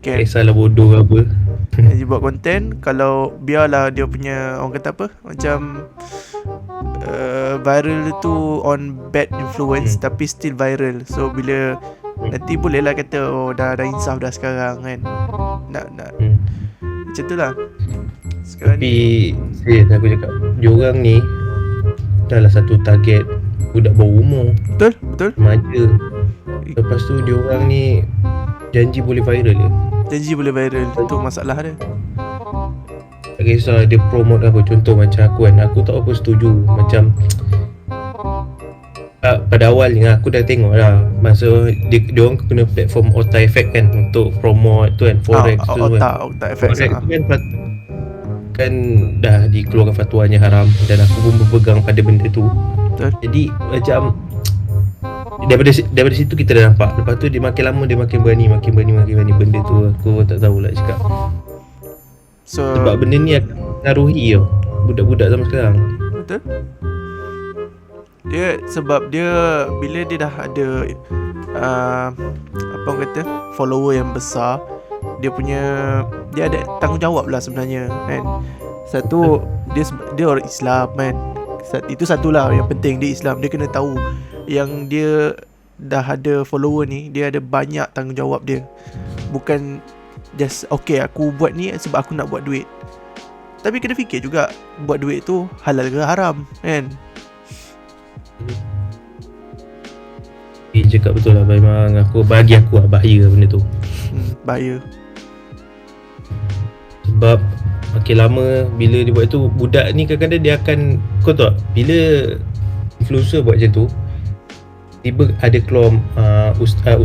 Tak kisahlah bodoh ke apa. Dia buat konten, kalau biarlah dia punya, orang kata apa, macam viral tu on bad influence, tapi still viral. So bila nanti boleh lah kata, oh dah insaf dah sekarang kan. Nak macam tu lah sekarang. Tapi serius aku cakap, diorang ni dah lah satu target budak bawah umur, Betul remaja. Lepas tu diorang ni janji boleh viral je. Janji boleh viral, tu masalah dia. Tak kisah dia promote apa. Contoh macam aku kan, aku tak apa setuju. Macam pada awalnya aku dah tengok lah masa diorang guna platform Otta Effect kan untuk promote tu kan, Forex tu kan. Otta Effect Forex tu kan dah dikeluarkan fatwanya haram, dan aku pun berpegang pada benda tu. Betul. Jadi macam daripada situ kita dah nampak. Lepas tu dia makin lama dia makin berani benda tu. Aku tak tahulah cakap. Sebab benda ni akan mengaruhi tau budak-budak zaman sekarang. Betul. Sebab dia bila dia dah ada apa orang kata, follower yang besar, dia ada tanggungjawab lah sebenarnya kan. Satu, dia orang Islam kan. Itu satulah yang penting, dia Islam. Dia kena tahu yang dia dah ada follower ni, dia ada banyak tanggungjawab dia. Bukan just okay aku buat ni sebab aku nak buat duit. Tapi kena fikir juga, buat duit tu halal ke haram kan. Cakap betul lah. Memang bagi aku lah bahaya benda tu. Bahaya. Sebab makin lama bila dia buat tu, budak ni kadang-kadang dia akan, kau tahu tak, bila influencer buat macam tu, tiba ada keluar ustaz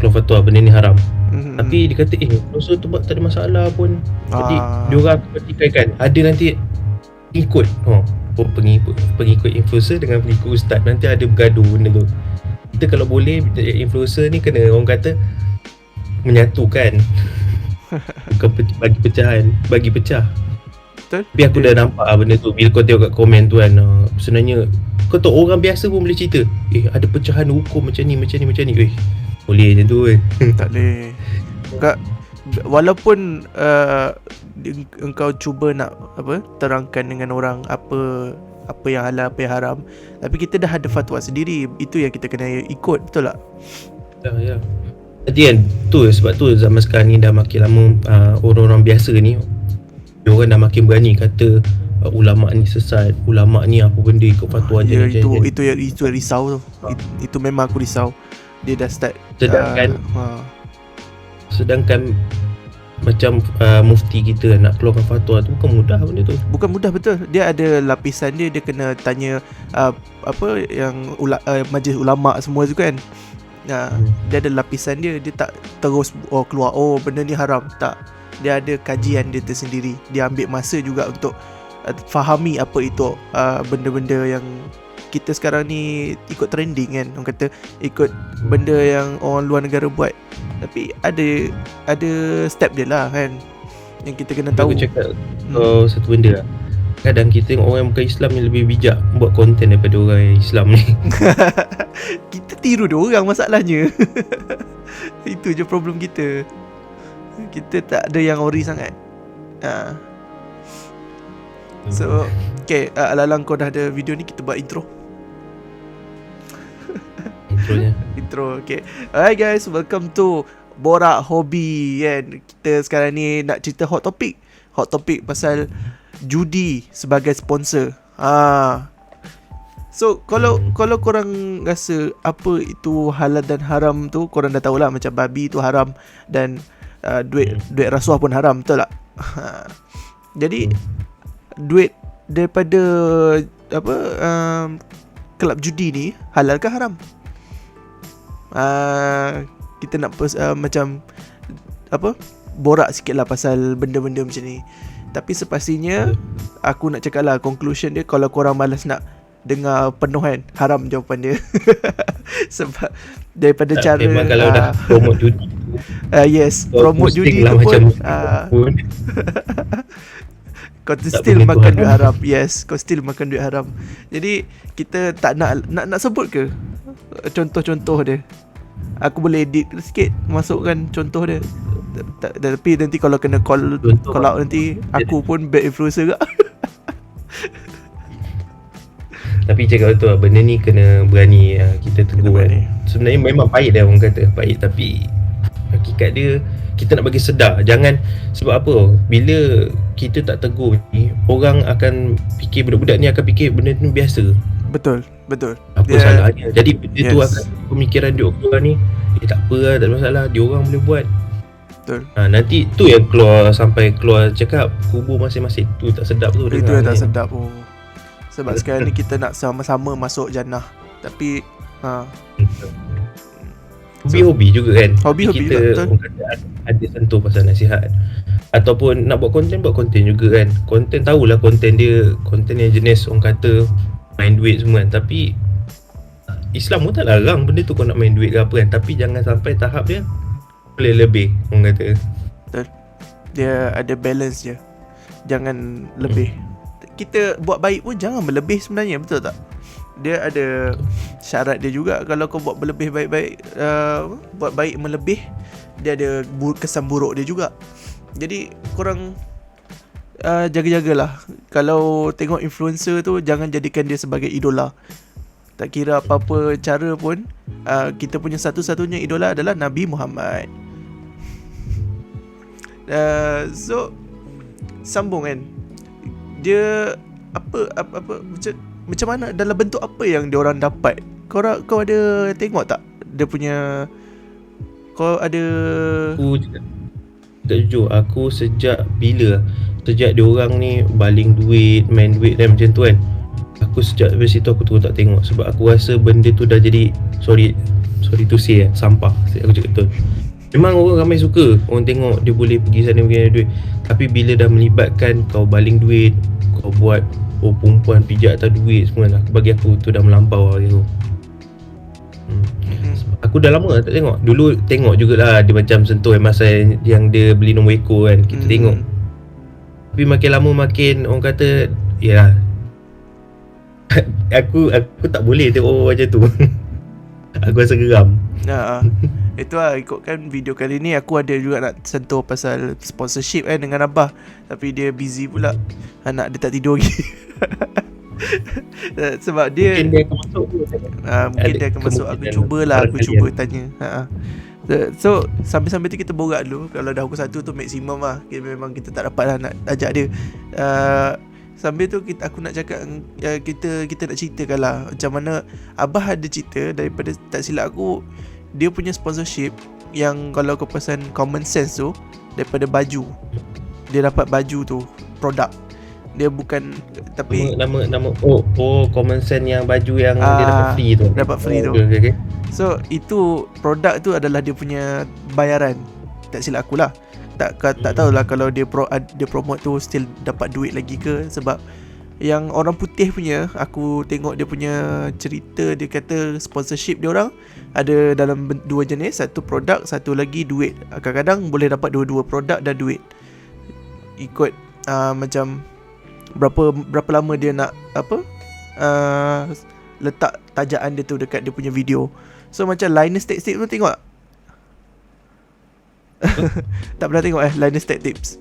keluar fatwa benda ni haram. Tapi dia kata influencer tu buat tak ada masalah pun. Jadi diorang pertikaikan. Ada nanti ikut pengikut influencer dengan pengikut ustaz, nanti ada bergaduh benda tu. Kita kalau boleh, influencer ni kena, orang kata, menyatukan. Bukan bagi pecah. Betul. Tapi aku dah nampak benda tu. Bila kau tengok kat komen tu kan, sebenarnya kau tahu orang biasa pun boleh cerita, ada pecahan hukum macam ni. Boleh macam tu kan. Tak boleh. Walaupun engkau cuba nak terangkan dengan orang apa yang halal, apa yang haram, tapi kita dah ada fatwa sendiri. Itu yang kita kena ikut, betul tak? Ya. Jadi kan sebab tu zaman sekarang ni dah makin lama orang-orang biasa ni, diorang dah makin berani kata ulama ni sesat, ulama ni apa benda ikut fatwa je. Itu risau tu. Itu memang aku risau. Dia dah start sedangkan macam mufti kita nak keluarkan fatwa tu bukan mudah benda tu. Bukan mudah, betul. Dia ada lapisan dia kena tanya yang majlis ulama semua tu kan. Dia ada lapisan dia tak terus keluar benda ni haram. Tak. Dia ada kajian dia tersendiri. Dia ambil masa juga untuk fahami apa itu benda-benda yang kita sekarang ni ikut trending kan. Orang kata ikut benda yang orang luar negara buat. Tapi ada step dia lah kan, yang kita kena tahu. Aku cakap satu benda lah. Kadang kita tengok orang yang bukan Islam yang lebih bijak buat konten daripada orang yang Islam ni. Kita tiru dia orang masalahnya. Itu je problem kita. Kita tak ada yang ori sangat. So okay, ala-ala kau dah ada video ni, kita buat intro. Intro, okay. Alright guys, welcome to Borak Hobi kan. Kita sekarang ni nak cerita hot topic pasal judi sebagai sponsor. So kalau korang rasa apa itu halal dan haram tu, korang dah tahulah. Macam babi tu haram, dan duit rasuah pun haram, betul tak? Jadi duit daripada kelab judi ni halal ke haram? Kita nak macam borak sikit lah pasal benda-benda macam ni. Tapi sepastinya aku nak cakap lah, conclusion dia, kalau korang malas nak dengar penuh kan, haram jawapan dia. Sebab daripada cara memang kalau dah promote judi yes, promote judi tu pun kau still makan duit haram. Yes, kau still makan duit haram. Jadi kita tak nak sebut ke contoh-contoh dia? Aku boleh edit sikit, masukkan contoh dia. Tapi nanti kalau kena call out nanti aku pun bad influencer gak. Tapi cakap betul lah, benda ni kena berani kita tegur kan. Sebenarnya memang pahit dah orang kata, pahit, tapi hakikat dia kita nak bagi sedar. Jangan, sebab apa, bila kita tak tegur ni, orang akan fikir, budak-budak ni akan fikir benda ni biasa. Betul. Apa salahnya. Jadi benda tu akan pemikiran dia orang ni, tak apa lah, tak ada masalah, dia orang boleh buat. Betul. Nanti tu yang sampai keluar cakap kubur masing-masing, tu tak sedap tu. Itu yang tak sedap. Sebab sekarang ni kita nak sama-sama masuk jannah. Tapi hobi juga kan. Hobi kita juga, betul. Ada sentuh pasal nasihat. Ataupun nak buat konten juga kan. Konten tahulah konten dia, konten yang jenis orang kata main duit semua kan. Tapi Islam pun tak larang benda tu kau nak main duit ke apa kan. Tapi jangan sampai tahap dia boleh lebih, orang kata. Betul. Dia ada balance je. Jangan lebih. Kita buat baik pun jangan berlebih sebenarnya, betul tak? Dia ada syarat dia juga. Kalau kau buat berlebih baik-baik, buat baik melebih, dia ada kesan buruk dia juga. Jadi korang jaga-jagalah. Kalau tengok influencer tu, jangan jadikan dia sebagai idola. Tak kira apa-apa cara pun, kita punya satu-satunya idola adalah Nabi Muhammad. So sambung kan, dia macam mana, dalam bentuk apa yang dia orang dapat? Kau ada tengok tak dia punya? Kau ada? Aku tak jujur, aku sejak dia orang ni baling duit, main duit dan macam tu kan, aku sejak dari situ aku terus tak tengok. Sebab aku rasa benda tu dah jadi, sorry to say, sampah. Aku cakap betul. Memang orang ramai suka orang tengok dia boleh pergi sana pergi duit. Tapi bila dah melibatkan kau baling duit, kau buat perempuan pijak atas duit semua lah, bagi aku tu dah melampau bagi aku. Aku dah lama tak tengok. Dulu tengok jugalah dia macam sentuh masa yang dia beli nombor ekor kan, kita tengok. Tapi makin lama makin orang kata ya aku tak boleh tengok macam tu. Aku rasa geram. Itu lah, ikutkan video kali ni aku ada juga nak sentuh pasal sponsorship dengan Abah. Tapi dia busy pula, anak dia tak tidur lagi. Sebab dia mungkin dia akan masuk. Mungkin dia akan masuk. Aku cuba tanya. So sambil-sambil tu kita borak dulu. Kalau dah pukul 1 tu maksimum lah. Memang kita tak dapat lah nak ajak dia. Sambil tu aku nak cakap, kita nak ceritakan lah macam mana Abah ada cerita daripada, tak silap aku, dia punya sponsorship yang kalau kau pesan Common Sense tu, daripada baju. Dia dapat baju tu, produk. Dia bukan, tapi nama Common Sense yang baju yang dia dapat free tu. Dapat free tu. Okay. So itu produk tu adalah dia punya bayaran. Tak silap aku lah. Tak tahulah kalau dia promote tu still dapat duit lagi ke. Sebab yang orang putih punya, aku tengok dia punya cerita, dia kata sponsorship dia orang ada dalam dua jenis. Satu produk, satu lagi duit. Kadang-kadang boleh dapat dua-dua produk dan duit. Ikut macam berapa lama dia nak letak tajaan dia tu dekat dia punya video. So macam Linus Tech Tips tu tengok tak? Tak pernah tengok Linus Tech Tips.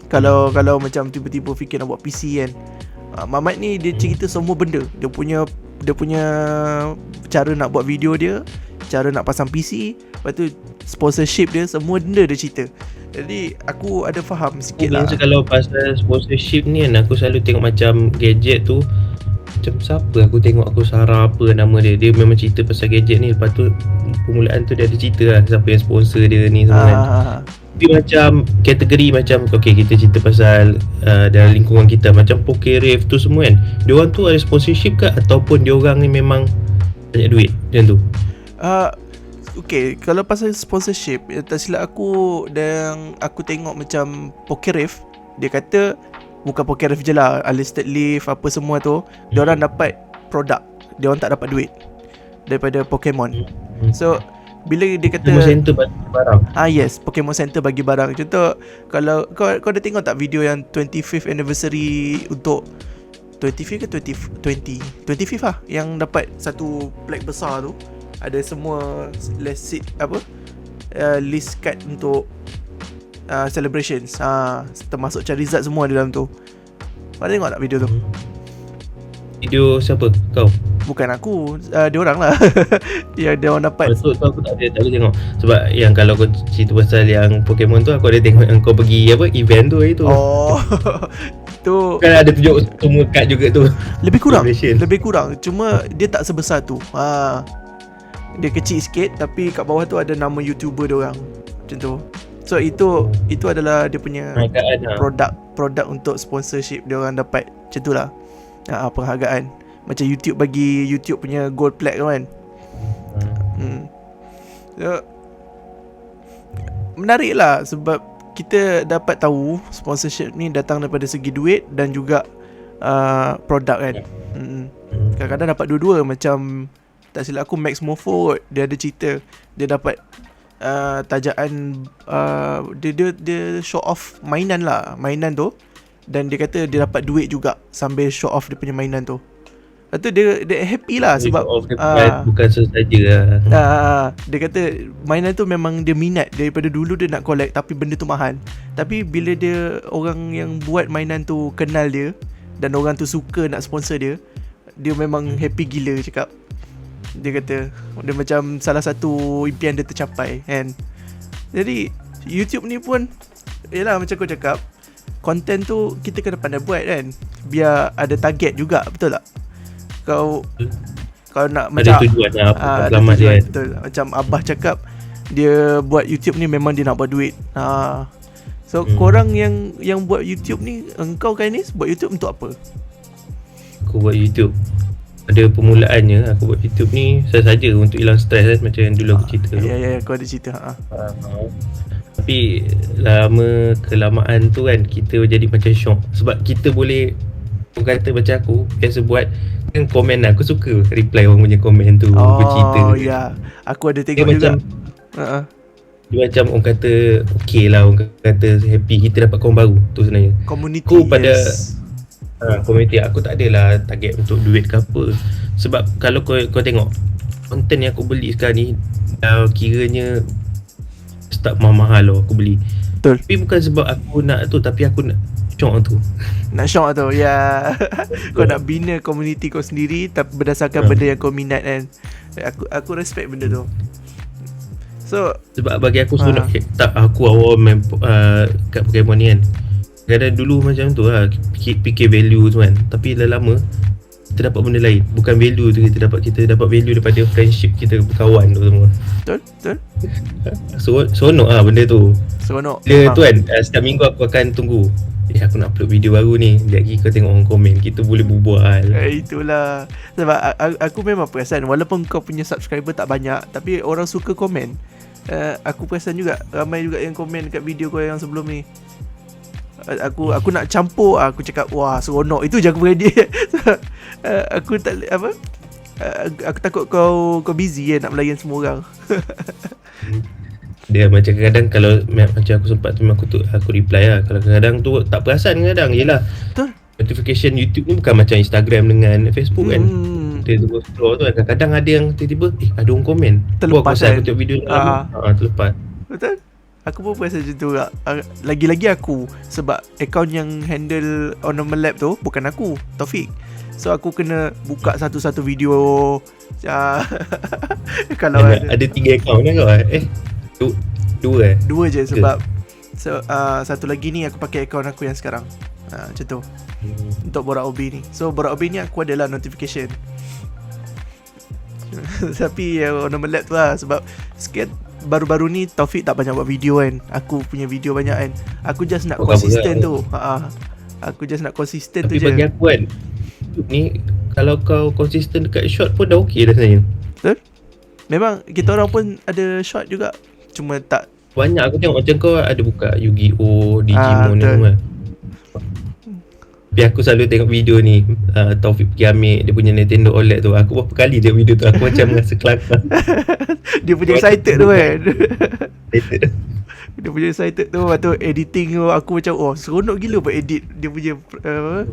Kalau macam tiba-tiba fikir nak buat PC kan, Mamat ni dia cerita semua benda. Dia punya cara nak buat video dia, cara nak pasang PC, lepas tu sponsorship dia, semua benda dia cerita. Jadi aku ada faham sikit lah. Kalau pasal sponsorship ni kan, aku selalu tengok macam gadget tu. Macam siapa aku tengok, aku Sarah apa nama dia, dia memang cerita pasal gadget ni. Lepas tu permulaan tu dia ada cerita lah siapa yang sponsor dia ni semua kan. Tapi macam kategori macam okay, kita cerita pasal dalam lingkungan kita, macam Pokerave tu semua kan, diorang tu ada sponsorship ke ataupun diorang ni memang banyak duit macam tu? Okay, kalau pasal sponsorship, tak silap aku, dan aku tengok macam Pokerave, dia kata bukan Pokerave je lah, Alisted Leaf apa semua tu, diorang dapat produk, diorang tak dapat duit daripada Pokemon. So bila dia kata Pokemon Center bagi barang. Yes, Pokemon Center bagi barang. Contoh, kalau kau ada tengok tak video yang 25th anniversary untuk 25th ke 25th lah, yang dapat satu flag besar tu, ada semua list card untuk celebrations. Termasuk Charizard semua di dalam tu. Kau tengok tak video tu? Video siapa? Kau? Bukan aku, dia orang lah. Yang dia orang dapat. Betul tu aku tak ada tengok. Sebab yang kalau kau cerita pasal yang Pokemon tu, aku ada tengok yang kau pergi event tu hari tu. Oh. Tu kan ada tunjuk semua kad juga tu. Lebih kurang. Cuma dia tak sebesar tu. Dia kecil sikit, tapi kat bawah tu ada nama YouTuber dia orang. Macam tu. So itu adalah dia punya produk untuk sponsorship dia orang dapat. Macam tu lah. Penghargaan. Macam YouTube bagi YouTube punya gold plaque kan. So, menarik lah sebab kita dapat tahu sponsorship ni datang daripada segi duit dan juga produk kan. Kadang-kadang dapat dua-dua. Macam tak silap aku Max Mofo, dia ada cerita dia dapat tajaan, dia show off mainan tu, dan dia kata dia dapat duit juga sambil show off dia punya mainan tu. Lepas tu dia happy lah sebab bukan sesaja lah. dia kata mainan tu memang dia minat. Daripada dulu dia nak collect, tapi benda tu mahal. Tapi bila dia, orang yang buat mainan tu kenal dia dan orang tu suka nak sponsor dia memang happy gila cakap. Dia kata dia macam salah satu impian dia tercapai kan. Jadi YouTube ni pun yalah, macam kau cakap, konten tu kita kena pandai buat kan, biar ada target juga. Betul tak? Kau nak ada tujuan lah, ada tujuan, betul. Macam Abah cakap, dia buat YouTube ni memang dia nak buat duit. So korang yang buat YouTube ni, engkau kan ni buat YouTube untuk apa? Aku buat YouTube, ada permulaannya aku buat YouTube ni saja untuk hilang stres kan, macam yang dulu aku cerita tu. Ya, kau ada cerita. Tapi kelamaan tu kan, kita jadi macam syok. Sebab kita boleh, kata macam aku biasa buat kan, komen lah. Aku suka reply orang punya komen tu, bercerita. Oh ya, aku ada tengok dia juga. Dia macam orang kata okey lah, orang kata happy kita dapat kawan baru tu sebenarnya. Community. Aku pada community, aku tak adalah target untuk duit ke apa. Sebab kalau kau tengok konten yang aku beli sekarang ni, kiranya start mahal lah aku beli. Betul. Tapi bukan sebab aku nak tu, tapi aku nak syok tu. Nak syok tu, ya. Kau nak bina community kau sendiri tapi berdasarkan benda yang kau minat kan. Aku respect benda tu. So sebab bagi aku seronok. Tak, aku awal main kat Pokemon ni kan, kadang dulu macam tu lah, fikir value tu kan. Tapi lama kita dapat benda lain. Bukan value tu kita dapat value daripada friendship kita, berkawan tu semua. Betul. Seronok lah benda tu. Seronok. Dia tu kan, setiap minggu aku akan tunggu, aku nak upload video baru ni. Sekejap lagi kau tengok orang komen, kita boleh berbual. Itulah. Sebab aku memang perasan, walaupun kau punya subscriber tak banyak, tapi orang suka komen. Aku perasan juga, ramai juga yang komen kat video kau yang sebelum ni. Aku nak campur, aku cakap wah seronok. Itu je aku berani. Aku tak apa, aku takut kau busy nak melayan semua orang. Dia macam kadang kalau macam aku sempat tu aku reply lah. Kalau kadang tu tak perasan kadang. Yelah, betul. Notification YouTube ni bukan macam Instagram dengan Facebook kan. Dia tu scroll tu kadang-kadang ada yang tiba-tiba ada orang komen, terlepas kan. Aku tengok video terlepas. Betul. Aku pun perasan macam tu juga. Lagi-lagi aku, sebab akaun yang handle Ornament Lab tu bukan aku, Taufik. So aku kena buka satu-satu video. Kalau ada 3 akaun kan kau? Dua je sebab satu lagi ni aku pakai akaun aku yang sekarang. Macam tu. Untuk Borak OB ni. So Borak OB ni aku adalah notification. Tapi Ornament Lab tu lah, sebab sikit baru-baru ni Taufik tak banyak buat video kan. Aku punya video banyak kan. Aku just nak konsisten tu. Aku just nak konsisten tu je. Tapi bagi aku kan, YouTube ni kalau kau konsisten dekat short pun dah okey dah sebenarnya. Betul? Memang kita orang pun ada short juga, cuma tak banyak. Aku tengok macam kau ada buka Yu-Gi-Oh, Digimon ni semua. Tapi aku selalu tengok video ni, Taufik pergi ambil dia punya Nintendo OLED tu. Aku berapa kali tengok video tu, aku macam rasa kelakar. Dia punya excited tu kan. Dia punya excited tu. Lepas tu editing tu, aku macam seronok gila buat edit dia punya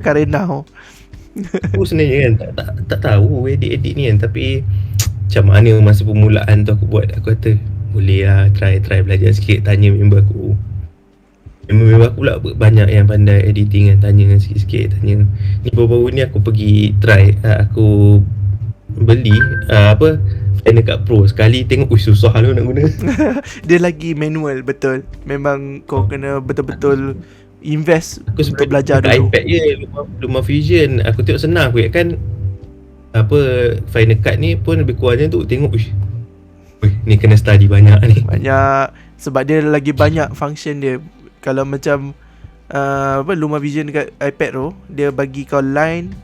Karena aku sebenarnya kan tak tahu edit ni kan. Tapi macam mana masa permulaan tu aku buat, aku kata boleh lah try belajar sikit, tanya member aku. Member aku pula banyak yang pandai editing kan, tanya sikit-sikit, tanya. Ni baru-baru ni aku pergi try, aku beli Final Cut Pro. Sekali tengok susah lah nak guna. Dia lagi manual, betul. Memang kau kena betul-betul invest Aku untuk belajar dulu. iPad je, LumaFusion. Aku tengok senang aku kan. Final Cut ni pun lebih kurangnya tu tengok, ni kena study banyak ni. Banyak, sebab dia lagi banyak function dia. Kalau macam LumaVision dekat iPad tu, dia bagi kau line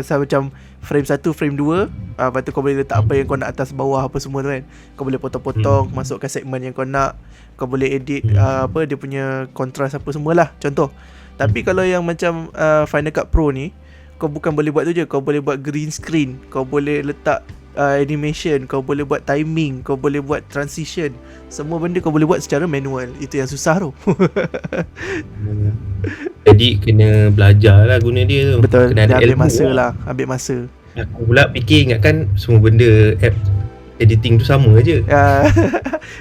macam frame 1, frame 2. Lepas tu kau boleh letak apa yang kau nak atas bawah apa semua tu kan. Kau boleh potong-potong, masukkan segmen yang kau nak. Kau boleh edit dia punya kontras apa semualah, contoh. Tapi kalau yang macam Final Cut Pro ni, kau bukan boleh buat tu je, kau boleh buat green screen, kau boleh letak animation, kau boleh buat timing, kau boleh buat transition. Semua benda kau boleh buat secara manual. Itu yang susah tu. Jadi kena belajar lah guna dia tu. Betul, kena dia ada ambil ilmu masa lah. Ambil masa. Aku pula fikir ingatkan semua benda app editing tu sama je.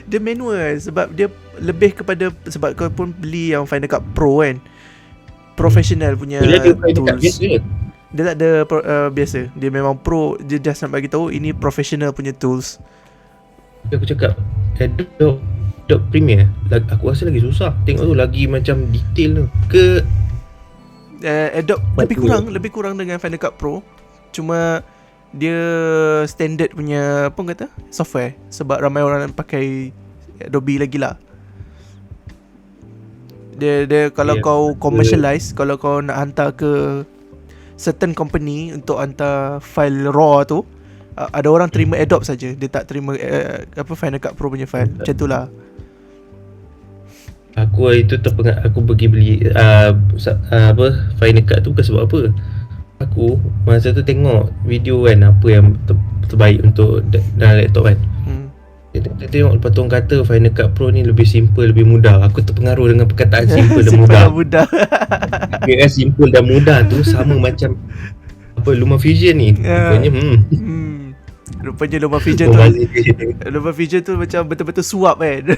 Dia manual sebab dia lebih kepada, sebab kau pun beli yang Final Cut Pro kan, professional punya tools. Dia tak ada biasa. Dia memang pro. Dia just nak bagi tahu ini professional punya tools. Aku cakap Adobe Premiere aku rasa lagi susah. Tengok tu lagi macam detail tu. Ke Adobe lebih kurang dengan Final Cut Pro. Cuma dia standard punya apa kata software, sebab ramai orang pakai Adobe lagi lah. Dia kalau kau commercialize, kalau kau nak hantar ke certain company untuk hantar file raw tu, ada orang terima Adobe saja. Dia tak terima Final Cut Pro punya file. Macam tu lah. Aku itu aku pergi beli Final Cut tu bukan sebab apa. Aku masa tu tengok video kan, apa yang terbaik untuk dalam laptop kan. Kita tengok lepas tu orang kata Final Cut Pro ni lebih simple, lebih mudah. Aku terpengaruh dengan perkataan simple dan mudah. Dia kan simple dan mudah tu sama macam LumaFusion ni. Rupanya LumaFusion tu macam betul-betul suap kan.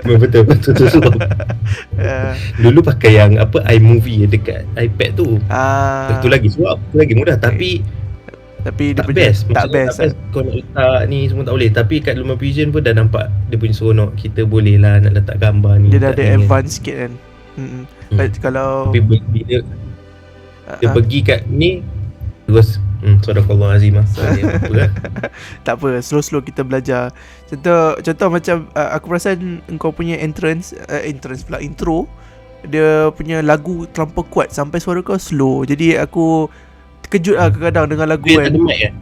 Betul suap. Dulu pakai yang iMovie dekat iPad tu. Itu lagi suap, itu lagi mudah, tapi dia tak punya best. tak best. Kau nak letak ni semua tak boleh. Tapi kat LumaFusion pun dah nampak dia punya seronok. Kita boleh lah nak letak gambar ni. Dia dah ada advance sikit kan. Kalau bila dia pergi kat ni terus Sadaqallah Azim lah. Tak apa, slow-slow kita belajar. Contoh macam aku perasan engkau punya entrance pula, intro, dia punya lagu terlampau kuat sampai suara kau slow. Jadi aku terkejut lah kadang-kadang dengan lagu kan. Tak ada mic kan?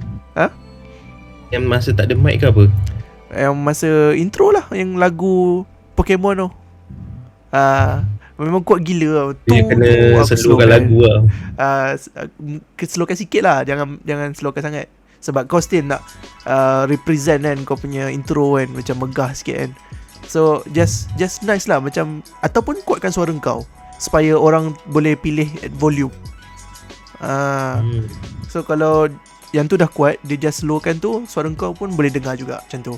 Yang masa tak ada mic ke apa? Yang masa intro lah, yang lagu Pokemon tu. Memang kuat gila tau. Dia kena slowkan lagu lah. Slowkan sikit lah. Jangan slowkan sangat. Sebab kau still nak represent kan kau punya intro kan, macam megah sikit kan. So just nice lah. Macam, ataupun kuatkan suara kau supaya orang boleh pilih volume. So kalau yang tu dah kuat, dia just slowkan tu, suara kau pun boleh dengar juga macam tu.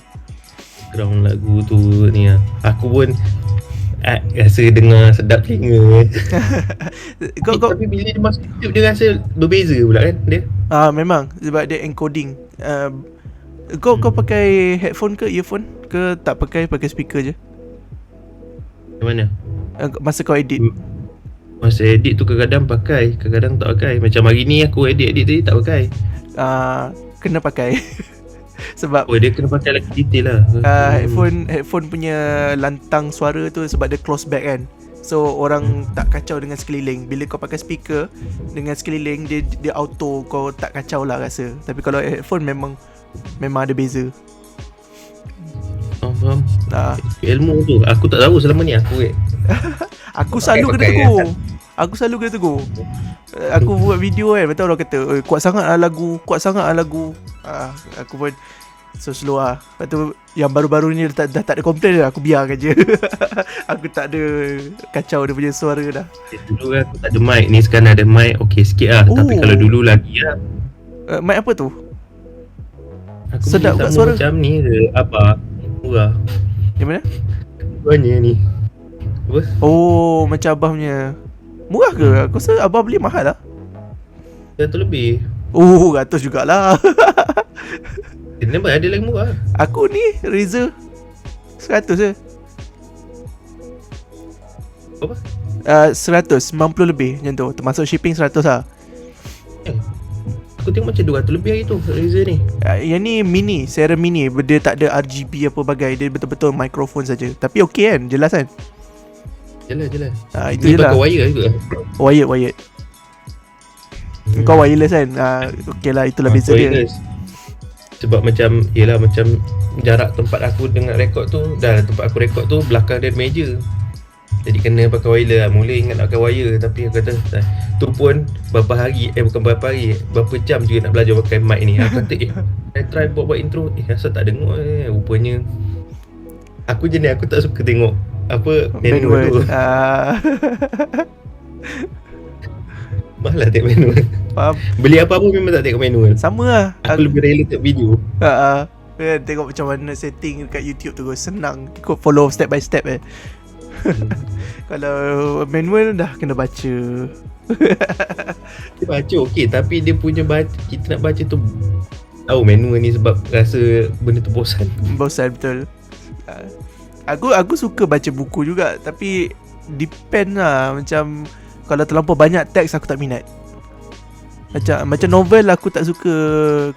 Ground lagu tu ni lah. Aku pun rasa dengar sedap telinga. Tapi bila dia masuk YouTube dia rasa berbeza pula kan dia. Memang sebab dia encoding. Kau pakai headphone ke earphone ke tak pakai speaker je? Yang mana? Masa kau edit. Masa edit tu kadang-kadang pakai, kadang-kadang tak pakai. Macam hari ni aku edit tadi tak pakai. Kena pakai. Sebab dia kena pakai lagi detail lah. Headphone punya lantang suara tu sebab dia close back kan. So orang tak kacau dengan sekeliling. Bila kau pakai speaker dengan sekeliling, dia auto, kau tak kacau lah rasa. Tapi kalau headphone memang ada beza. Faham. Ilmu tu aku tak tahu selama ni aku Aku selalu kena tegur. Aku buat video kan, betul orang kata kuat sangat lah lagu. Aku pun slow lah. Lepas tu yang baru-baru ni dah tak ada komplain dah. Aku biarkan je. Aku tak ada kacau dia punya suara dah. Dulu kan aku tak ada mic. Ni sekarang ada mic, okey sikit lah. Tapi kalau dulu lagi lah. Mic apa tu? Aku sedap kat suara macam ni ke apa. murah. Yang mana? Banyak ni. Apa? Oh, macam abah punya. Murah ke? Aku rasa abah beli mahal lah. 100 lebih. Oh, 100 jugalah. Kenapa ada lagi murah? Aku ni Razer 100 je. Apa? 100, 90 lebih macam tu. Termasuk shipping 100 lah. Aku tengok macam 200 lebih hari tu Razer ni. Yang ni mini, Sierra mini. Dia tak ada RGB apa bagai. Dia betul-betul mikrofon saja. Tapi okey kan? Jelas kan? Jelas. Itu Ni je lah. pakai wire juga. Wired. Kau wireless kan? Okey lah, itulah beza dia. Wireless. Sebab macam, yelah macam jarak tempat aku dengan rekod tu, dah tempat aku rekod tu belakang dia meja. Jadi kena pakai wireless lah. Mula ingat nak pakai wire, tapi aku kata tu pun berapa hari, bukan berapa hari, berapa jam juga nak belajar pakai mic ni. Aku kata I try buat intro, asal tak dengar rupanya. Aku jenis aku tak suka tengok apa manual tu. Malah tengok manual. Faham? Beli apa-apa memang tak tengok manual. Sama lah. Aku lebih rela tengok video. Tengok macam mana setting dekat YouTube tu. Senang. Ikut follow step by step Kalau manual dah kena baca. Dia baca okey, tapi dia punya baca, kita nak baca tu tahu manual ni sebab rasa benda tu bosan. Bosan betul. Aku suka baca buku juga, tapi depend lah. Macam kalau terlampau banyak teks aku tak minat. Macam novel aku tak suka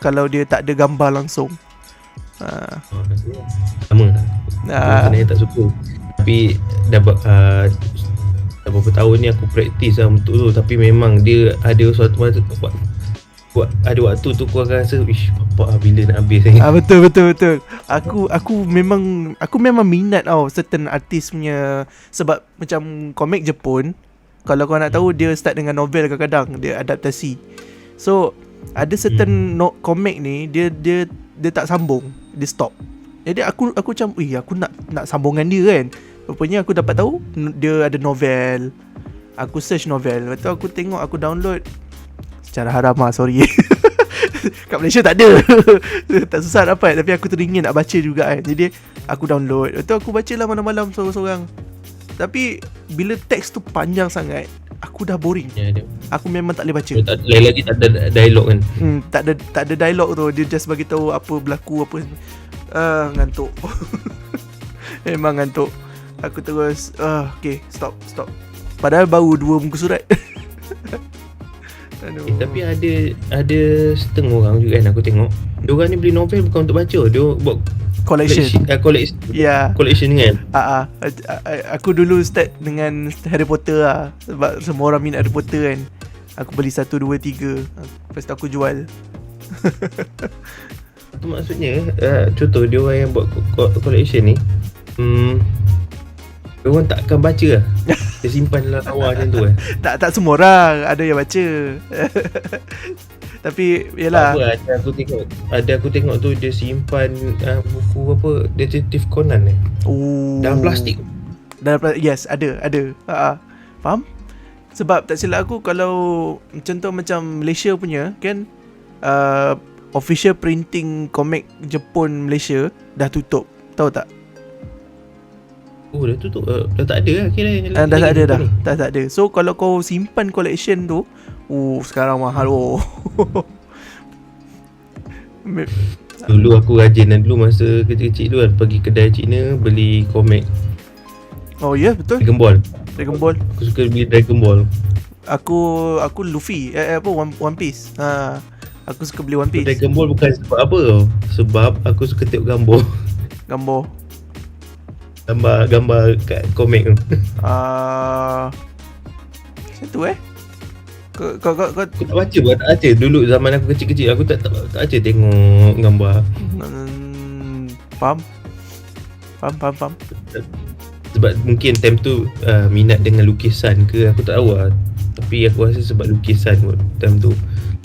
kalau dia tak ada gambar langsung. Sama lah. Sebenarnya tak suka. Tapi dah berapa tahun ni aku praktis lah untuk tu. Tapi memang dia ada suatu masa ada waktu tu aku akan rasa bapak bila nak habis ni. Betul. Aku memang minat certain artis punya. Sebab macam komik Jepun, kalau kau nak tahu, dia start dengan novel kadang-kadang dia adaptasi. So ada certain komik ni dia tak sambung, dia stop. Jadi aku macam aku nak sambungan dia kan. Rupanya aku dapat tahu dia ada novel. Aku search novel, lepas tu aku tengok, aku download secara haram lah, sorry. Kat Malaysia tak ada. Tak susah dapat, tapi aku teringin nak baca juga kan. Jadi aku download, lepas tu aku baca lah malam-malam seorang-seorang. Tapi bila teks tu panjang sangat, aku dah boring. Aku memang tak boleh baca. Lain lagi tak ada dialog kan. Tak ada dialog tu. Dia just bagi tahu apa berlaku apa. Ngantuk. Memang ngantuk. Aku terus okay, stop. Padahal baru 2 muka surat. Tapi ada setengah orang juga kan aku tengok. Diorang ni beli novel bukan untuk baca, dia buat collection. Collection kan. Aku dulu start dengan Harry Potter lah. Sebab semua orang minat Harry Potter kan. Aku beli 1, 2, 3. Lepas tu aku jual. Itu maksudnya contoh dia orang yang buat collection ni, dia orang tak akan baca lah. Dia simpan lah awal macam tu Tak semua orang ada yang baca. Tapi yelah, ada aku tengok tu dia simpan buku apa Detektif Conan dalam plastik. Yes, ada. Faham? Sebab tak silap aku, kalau contoh macam Malaysia punya kan, official printing komik Jepun Malaysia dah tutup. Tahu tak? Dah tutup. Dah tak ada lah kira. Dah tak ada. So kalau kau simpan collection tu, sekarang mahal. Dulu aku rajin dulu masa kecil-kecil tu kan, pergi kedai Cina beli komik. Oh ya, betul. Dragon Ball. Aku suka beli Dragon Ball. Aku Luffy, One Piece. Aku suka beli One Piece. Dragon Ball bukan sebab apa tau. Sebab aku suka tengok gambar kat komik tu. Macam tu Kau aku tak baca pun, tak baca. Dulu zaman aku kecil-kecil aku tak baca tengok gambar. Faham. Sebab mungkin time tu minat dengan lukisan ke, aku tak tahu lah. Tapi aku rasa sebab lukisan pun time tu.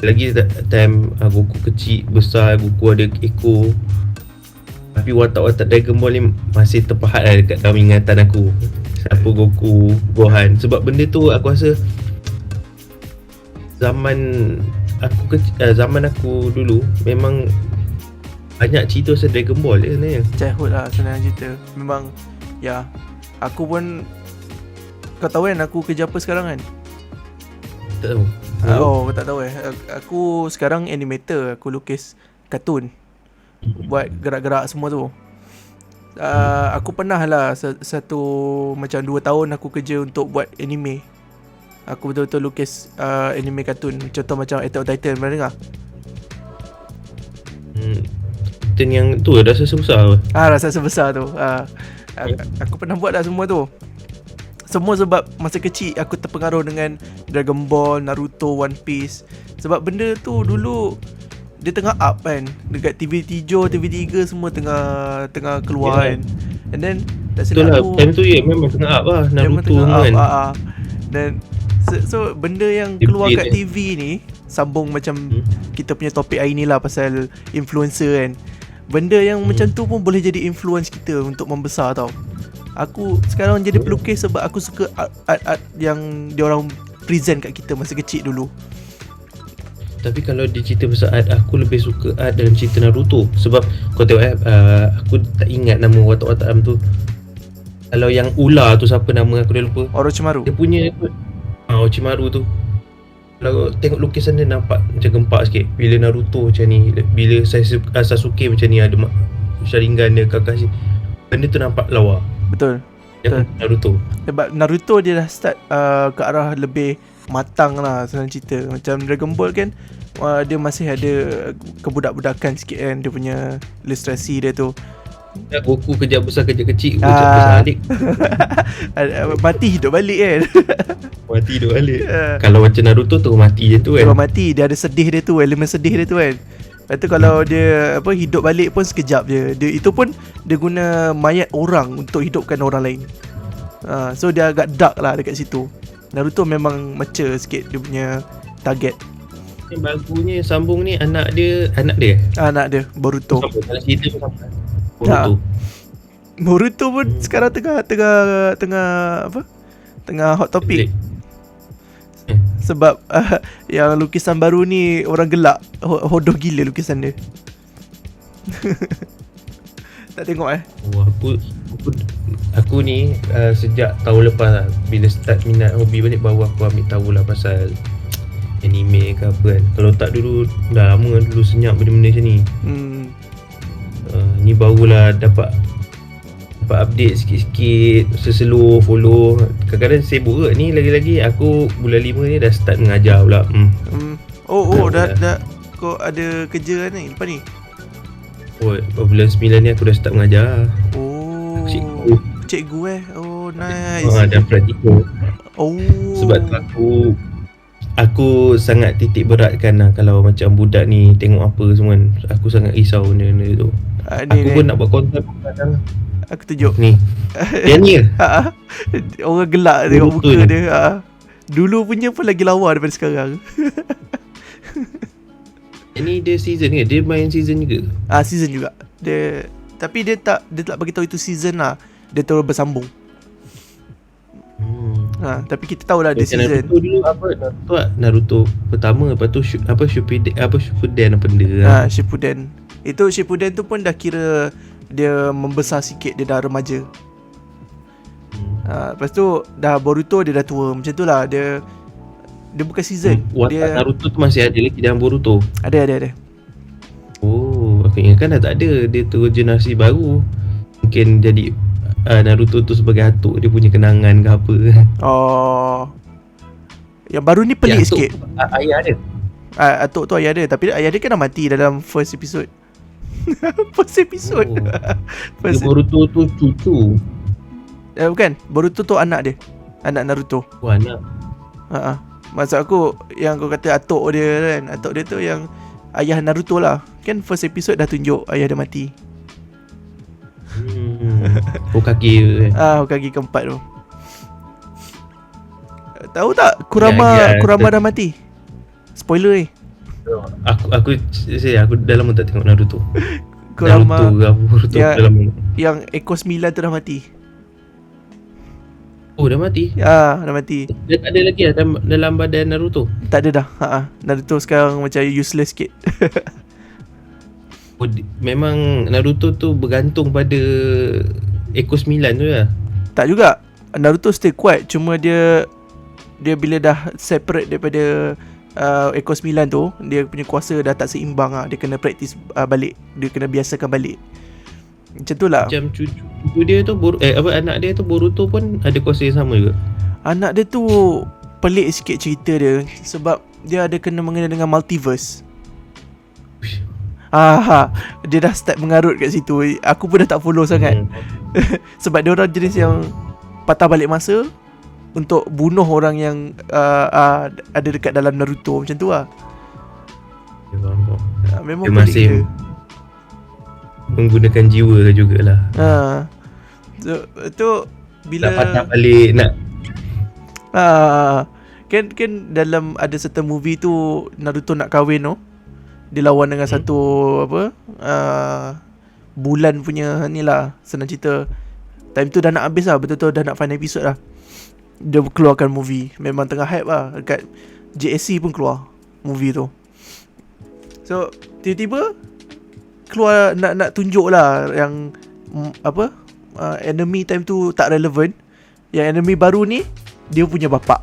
Lagi time Goku kecil, besar, Goku ada ekor. Tapi watak-watak Dragon Ball ni masih terpahat lah dekat dalam ingatan aku. Siapa Goku, Gohan. Sebab benda tu aku rasa zaman aku dulu memang banyak cerita pasal Dragon Ball je sebenarnya. Childhood lah senang cerita. Memang ya, aku pun, kau tahu kan aku kerja apa sekarang kan? Tak tahu. Oh, kau tak tahu Aku sekarang animator, aku lukis kartun, buat gerak-gerak semua tu. Aku pernah lah satu macam 2 tahun aku kerja untuk buat anime. Aku betul-betul lukis anime kartun. Contoh macam Attack on Titan, pernah dengar? Titan yang tu rasa besar. Raksasa besar tu. Aku pernah buat dah semua tu. Semua sebab masa kecil aku terpengaruh dengan Dragon Ball, Naruto, One Piece. Sebab benda tu dulu dia tengah up kan, dekat TV3, TV3 semua tengah keluar kan. And then tak silap aku, time tu memang tengah up lah Naruto kan. Dan so benda yang keluar kat TV ni sambung macam kita punya topik hari ni lah, pasal influencer kan. Benda yang macam tu pun boleh jadi influence kita untuk membesar tau. Aku sekarang jadi pelukis sebab aku suka art yang diorang present kat kita masa kecil dulu. Tapi kalau dia cerita pasal art, aku lebih suka art dalam cerita Naruto. Sebab kau tengok aku tak ingat nama watak-watak tu. Kalau yang ular tu siapa nama aku dah lupa. Orochimaru. Dia punya Orochimaru tu. Kalau tengok lukisan dia nampak macam gempak sikit. Bila Naruto macam ni, bila Sasuke macam ni ada Sharingan dia, Kakashi, benda tu nampak lawa. Betul. Naruto. Sebab Naruto dia dah start ke arah lebih matang lah, senang cerita. Macam Dragon Ball kan, dia masih ada kebudak-budakan sikit kan, dia punya ilustrasi dia tu. Goku kerja besar kerja kecil, kerja besar balik. Mati hidup balik kan. Mati hidup balik. Kalau macam Naruto tu mati je tu kan. Kalau mati dia ada sedih dia tu, elemen sedih dia tu kan. Lepas tu kalau dia hidup balik pun sekejap je. Itu pun dia guna mayat orang untuk hidupkan orang lain. So dia agak dark lah dekat situ. Naruto memang mature sikit dia punya target. Yang bagusnya sambung ni anak dia. Anak dia Boruto. Dalam cerita pun sama. Boruto. Boruto pun sekarang tengah hot topic. Sebab yang lukisan baru ni orang gelak, hodoh gila lukisan dia. Tak tengok Aku ni sejak tahun lepas lah, bila start minat hobi balik, baru aku ambil tahulah pasal anime ke apa kan. Kalau tak dulu dah lama dulu senyap benda-benda macam ni. Ni barulah dapat update sikit-sikit, slow follow. Kadang-kadang sibuk ke ni, lagi-lagi aku bulan 5 ni dah start mengajar pula. Dah kau ada kerja ni lepas ni? Bulan 9 ni aku dah start mengajar. Cikgu nice. Dan praktikal. Sebab tu aku sangat titik beratkan lah kalau macam budak ni tengok apa semua kan. Aku sangat risau benda-benda tu. Aku pun nak buat konten kadang. Aku tunjuk ni. Dia ni ke? Orang gelak tengok muka dia. Dulu punya pun lagi lawa daripada sekarang. Ini dia season ke? Dia main season juga? Season juga. Tapi dia tak bagi tahu itu season lah. Dia terus bersambung. Tapi kita tahulah dia season. Naruto dulu Naruto pertama, lepas tu Shippuden apa benda. Shippuden. Itu Shippuden tu pun dah kira dia membesar sikit, dia dah remaja. Lepas tu dah Boruto dia dah tua. Macam tu lah. Dia bukan season. Watak Naruto tu masih ada lagi dalam Boruto? Ada. Aku ingatkan dah tak ada. Dia tu generasi baru. Mungkin jadi Naruto tu sebagai atuk dia punya kenangan ke apa. Yang baru ni pelik sikit. Ayah ada. Atuk tu ayah dia. Tapi ayah dia kan dah mati dalam first episode. First episode. Boruto tu cucu. Bukan, Boruto tu anak dia. Anak Naruto. Anak. Maksud aku yang kau kata atuk dia kan, atuk dia tu yang ayah Naruto lah. Kan first episode dah tunjuk ayah dia mati. Hokage Hokage keempat tu. Tahu tak Kurama dah mati. Spoiler Aku dah lama tak tengok Naruto. Kurama Naruto dah lama. Yang ekor 9 tu dah mati. Dah mati? Dah mati. Dia tak ada lagi dalam badan Naruto? Tak ada dah. Naruto sekarang macam useless sikit. Memang Naruto tu bergantung pada Eco 9 tu lah. Tak juga. Naruto still kuat, cuma dia bila dah separate daripada Eco 9 tu, dia punya kuasa dah tak seimbang lah. Dia kena practice balik. Dia kena biasakan balik. Macam tu lah. Macam cucu dia tu anak dia tu Boruto pun ada kuasa yang sama juga. Anak dia tu pelik sikit cerita dia, sebab dia ada kena mengenai dengan multiverse. Dia dah start mengarut kat situ. Aku pun dah tak follow sangat. Sebab dia orang jenis yang patah balik masa untuk bunuh orang yang ada dekat dalam Naruto. Macam tu lah. Memang dia pelik masih dia menggunakan jiwa jugalah. Tu bila nak patah balik nak kan dalam ada certain movie tu Naruto nak kahwin tu, dia lawan dengan satu bulan punya ni lah, senang cerita. Time tu dah nak habis lah, betul-betul dah nak final episode lah. Dia keluarkan movie. Memang tengah hype lah. Dekat JSC pun keluar movie tu. So tiba-tiba keluar nak tunjuk lah yang enemy time tu tak relevan. Yang enemy baru ni dia punya bapak.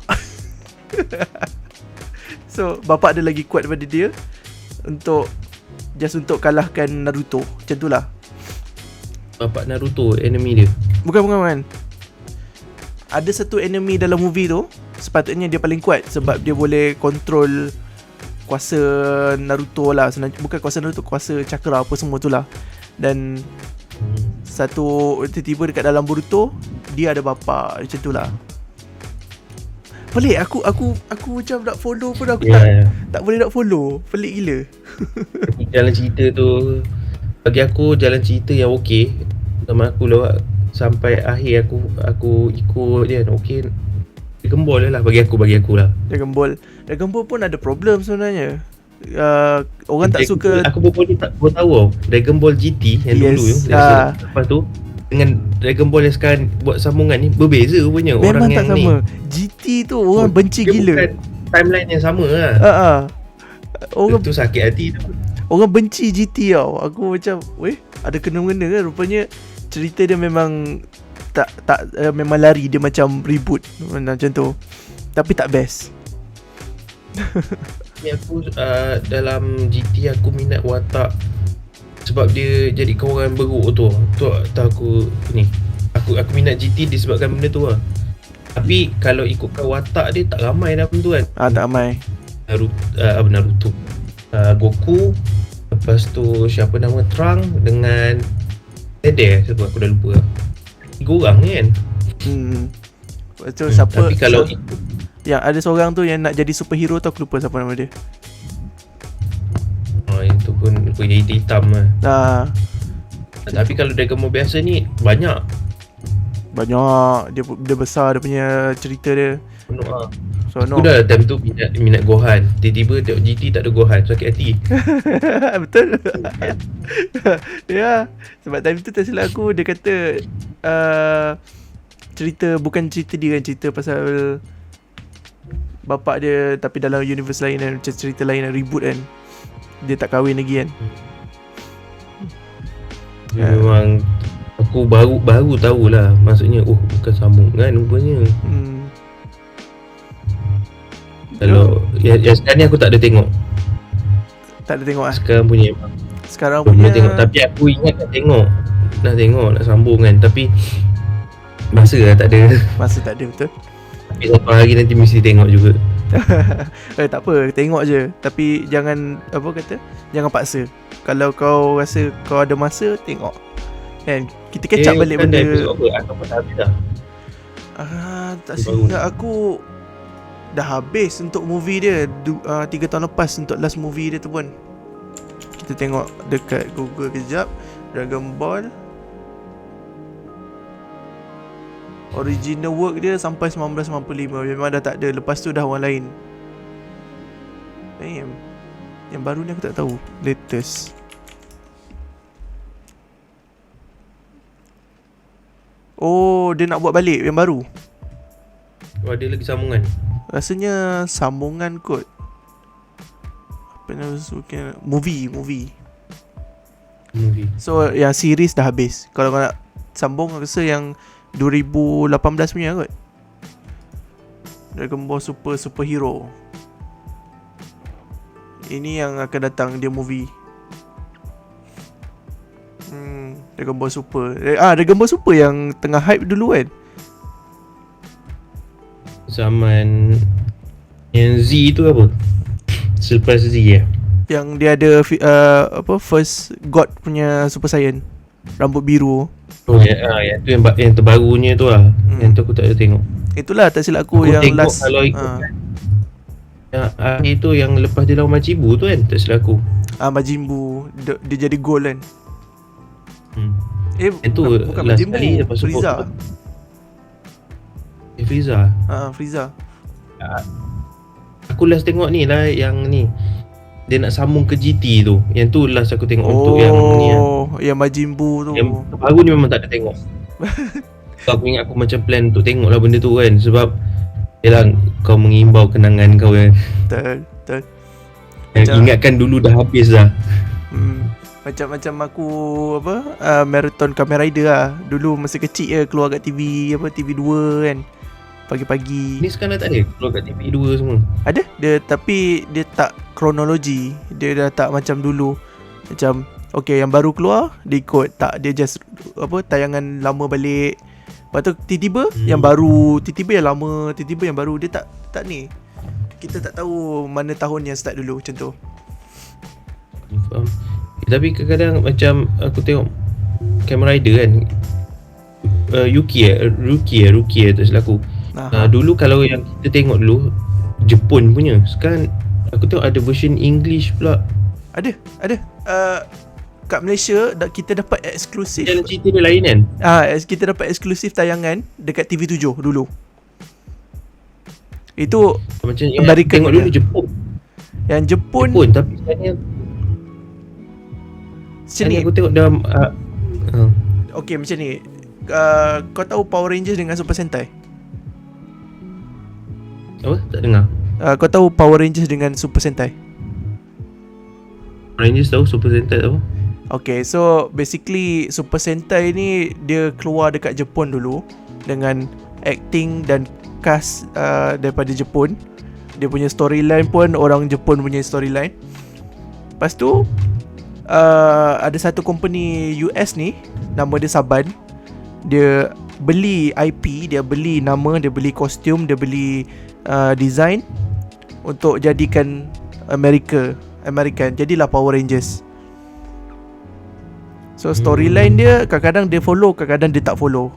So bapak dia lagi kuat daripada dia untuk kalahkan Naruto. Macam tu lah. Bapak Naruto enemy dia. Bukan. Ada satu enemy dalam movie tu, sepatutnya dia paling kuat sebab dia boleh control kuasa Naruto lah. Bukan kuasa Naruto, kuasa cakra apa semua tu lah. Dan satu tiba-tiba dekat dalam Boruto dia ada bapa. Macam tu lah. Pelik. Aku macam nak follow pun aku tak boleh nak follow. Pelik gila. Jalan cerita tu bagi aku jalan cerita yang okey. Sama aku lewat sampai akhir aku ikut dia okey. Dragon Ball lah bagi aku lah. Dragon Ball pun ada problem sebenarnya. Orang tak suka. Aku tak tahu Dragon Ball GT yang dulu lepas tu dengan Dragon Ball yang sekarang buat sambungan ni berbeza rupanya. Memang orang tak yang sama ni GT tu orang benci dia gila. Bukan timeline yang sama lah. Orang tu sakit hati tu. Orang benci GT tau. Aku macam ada kena-mengena kan. Rupanya cerita dia memang tak memang lari. Dia macam reboot macam tu. Tapi tak best. Ni aku dalam GT aku minat watak sebab dia jadikan orang beruk tu. Tu aku ni. Aku minat GT disebabkan benda tu lah. Tapi kalau ikutkan watak dia tak ramai dah pun tu kan. Tak ramai. Naruto. Goku. Lepas tu siapa nama Trunks dengan Dede. Siapa aku dah lupa lah. 3 orang ni kan. Lepas tu siapa. Tapi kalau yang ada seorang tu yang nak jadi superhero tu, aku lupa siapa nama dia. Itu pun jadi hitam lah. Tapi kalau Dragon Ball biasa ni banyak. Dia besar dia punya cerita dia. Penuh lah. Aku dah time tu minat Gohan. Tiba-tiba tengok GT tak ada Gohan, sakit hati. Betul. Ya. Sebab time tu tak silap aku, dia kata bukan cerita dia kan, cerita pasal bapak dia tapi dalam universe lain kan, macam cerita lain yang reboot kan. Dia tak kahwin lagi kan. Memang aku baru tahulah. Maksudnya bukan sambungan rupanya. Kalau yang sekarang ni aku tak ada tengok. Tak ada tengok lah. Sekarang punya tengok. Tapi aku ingat nak tengok. Nak sambung kan. Tapi masa lah tak ada. Masa tak ada, betul. Tapi satu hari nanti mesti tengok juga. Tak apa, tengok je. Tapi jangan jangan paksa. Kalau kau rasa kau ada masa, tengok. Kan kita catch up balik benda. Aku pun dah habis dah. Tak silap aku dah habis untuk movie dia 3 tahun lepas untuk last movie dia tu pun. Kita tengok dekat Google kejap. Dragon Ball original work dia sampai 1995. Memang dah tak ada. Lepas tu dah orang lain. Damn. Yang baru ni aku tak tahu. Latest. Dia nak buat balik yang baru. Ada lagi sambungan. Rasanya sambungan kot. Apa nama movie. movie. So yang series dah habis. Kalau kau nak sambung, aku rasa yang 2018 punya kot, Dragon Ball Superhero. Ini yang akan datang, dia movie. Dragon Ball Super. Dragon Ball Super yang tengah hype dulu kan. Zaman yang Z tu apa? Selepas Z ya. Yang dia ada first God punya Super Saiyan, rambut biru. Oh yang tu yang terbarunya tu lah. Yang tu aku tak ada tengok. Itulah tak silap aku yang tengok last. Kalau ikut kan, yang akhir tu yang lepas dia lawan Majin Buu tu kan, tak silap aku. Majin Buu dia jadi gold kan. Itu bukan last Majin Buu, kali lepas Frieza. Frieza. Frieza. Aku last tengok ni lah, yang ni dia nak sambung ke GT tu. Yang tu last aku tengok untuk yang ni lah. Yang Majin Buu tu. Yang baru ni memang tak ada tengok. So, aku ingat aku macam plan untuk tengok lah benda tu kan. Sebab yelah, kau mengimbau kenangan kau kan. Betul. Ingatkan dulu dah habis dah. Macam aku marathon Kamen Rider lah. Dulu masa kecil keluar kat TV TV2 kan, pagi-pagi. Ni sekarang dah tak ada keluar kat TV2 semua. Ada dia, tapi dia tak kronologi. Dia dah tak macam dulu. Macam okay, yang baru keluar dia ikut. Tak, dia just tayangan lama balik. Lepas tu tiba-tiba yang baru, tiba-tiba yang lama, tiba-tiba yang baru. Dia tak ni. Kita tak tahu mana tahun yang start dulu, macam tu. Faham. Tapi kadang-kadang macam aku tengok Kamen Rider kan, Rookie tak silap aku. Dulu kalau yang kita tengok dulu Jepun punya, sekarang aku tengok ada version English pula. Ada. Kat Malaysia kita dapat eksklusif. Jalan cerita dia lain kan? Kita dapat eksklusif tayangan dekat TV7 dulu. Itu macam yang American tengok dulu Jepun. Yang Jepun tapi sekarang sini aku tengok dalam okay, macam ni. Kau tahu Power Rangers dengan Super Sentai? Apa? Tak dengar. Kau tahu Power Rangers dengan Super Sentai? Rangers tahu, Super Sentai tahu. Okay, so basically Super Sentai ni dia keluar dekat Jepun dulu dengan acting dan cast daripada Jepun. Dia punya storyline pun orang Jepun punya storyline. Lepas tu ada satu company US ni, nama dia Saban. Dia beli IP, dia beli nama, dia beli kostum, dia beli design untuk jadikan American. Jadilah Power Rangers. So storyline dia kadang-kadang dia follow, kadang-kadang dia tak follow.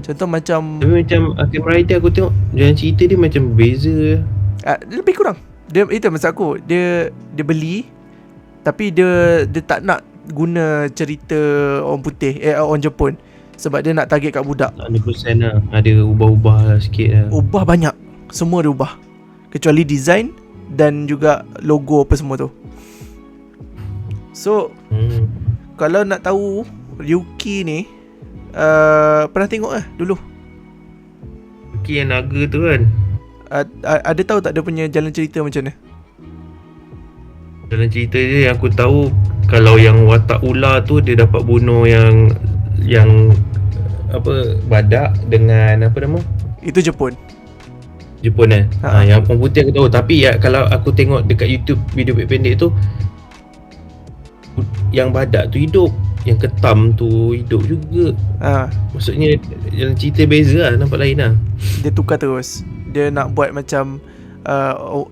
Contoh macam Tapi macam Kamen Rider aku tengok jalan cerita dia macam beza. Lebih kurang. Dia itu maksud aku. Dia beli, tapi dia tak nak guna cerita orang putih, orang Jepun, sebab dia nak target kat budak. 100% lah. Ada ubah-ubah lah sikit lah. Ubah banyak. Semua dia ubah, kecuali design dan juga logo apa semua tu. So kalau nak tahu Ryuki ni, pernah tengok dulu Ryuki yang naga tu kan. Ada tahu tak dia punya jalan cerita macam mana? Dalam cerita dia yang aku tahu, kalau yang watak ular tu dia dapat bunuh yang badak dengan apa nama? Itu Jepun kan? Yang orang putih aku tahu. Tapi kalau aku tengok dekat YouTube video pendek tu, yang badak tu hidup, yang ketam tu hidup juga. Maksudnya dalam cerita beza lah, nampak lain lah. Dia tukar terus. Dia nak buat macam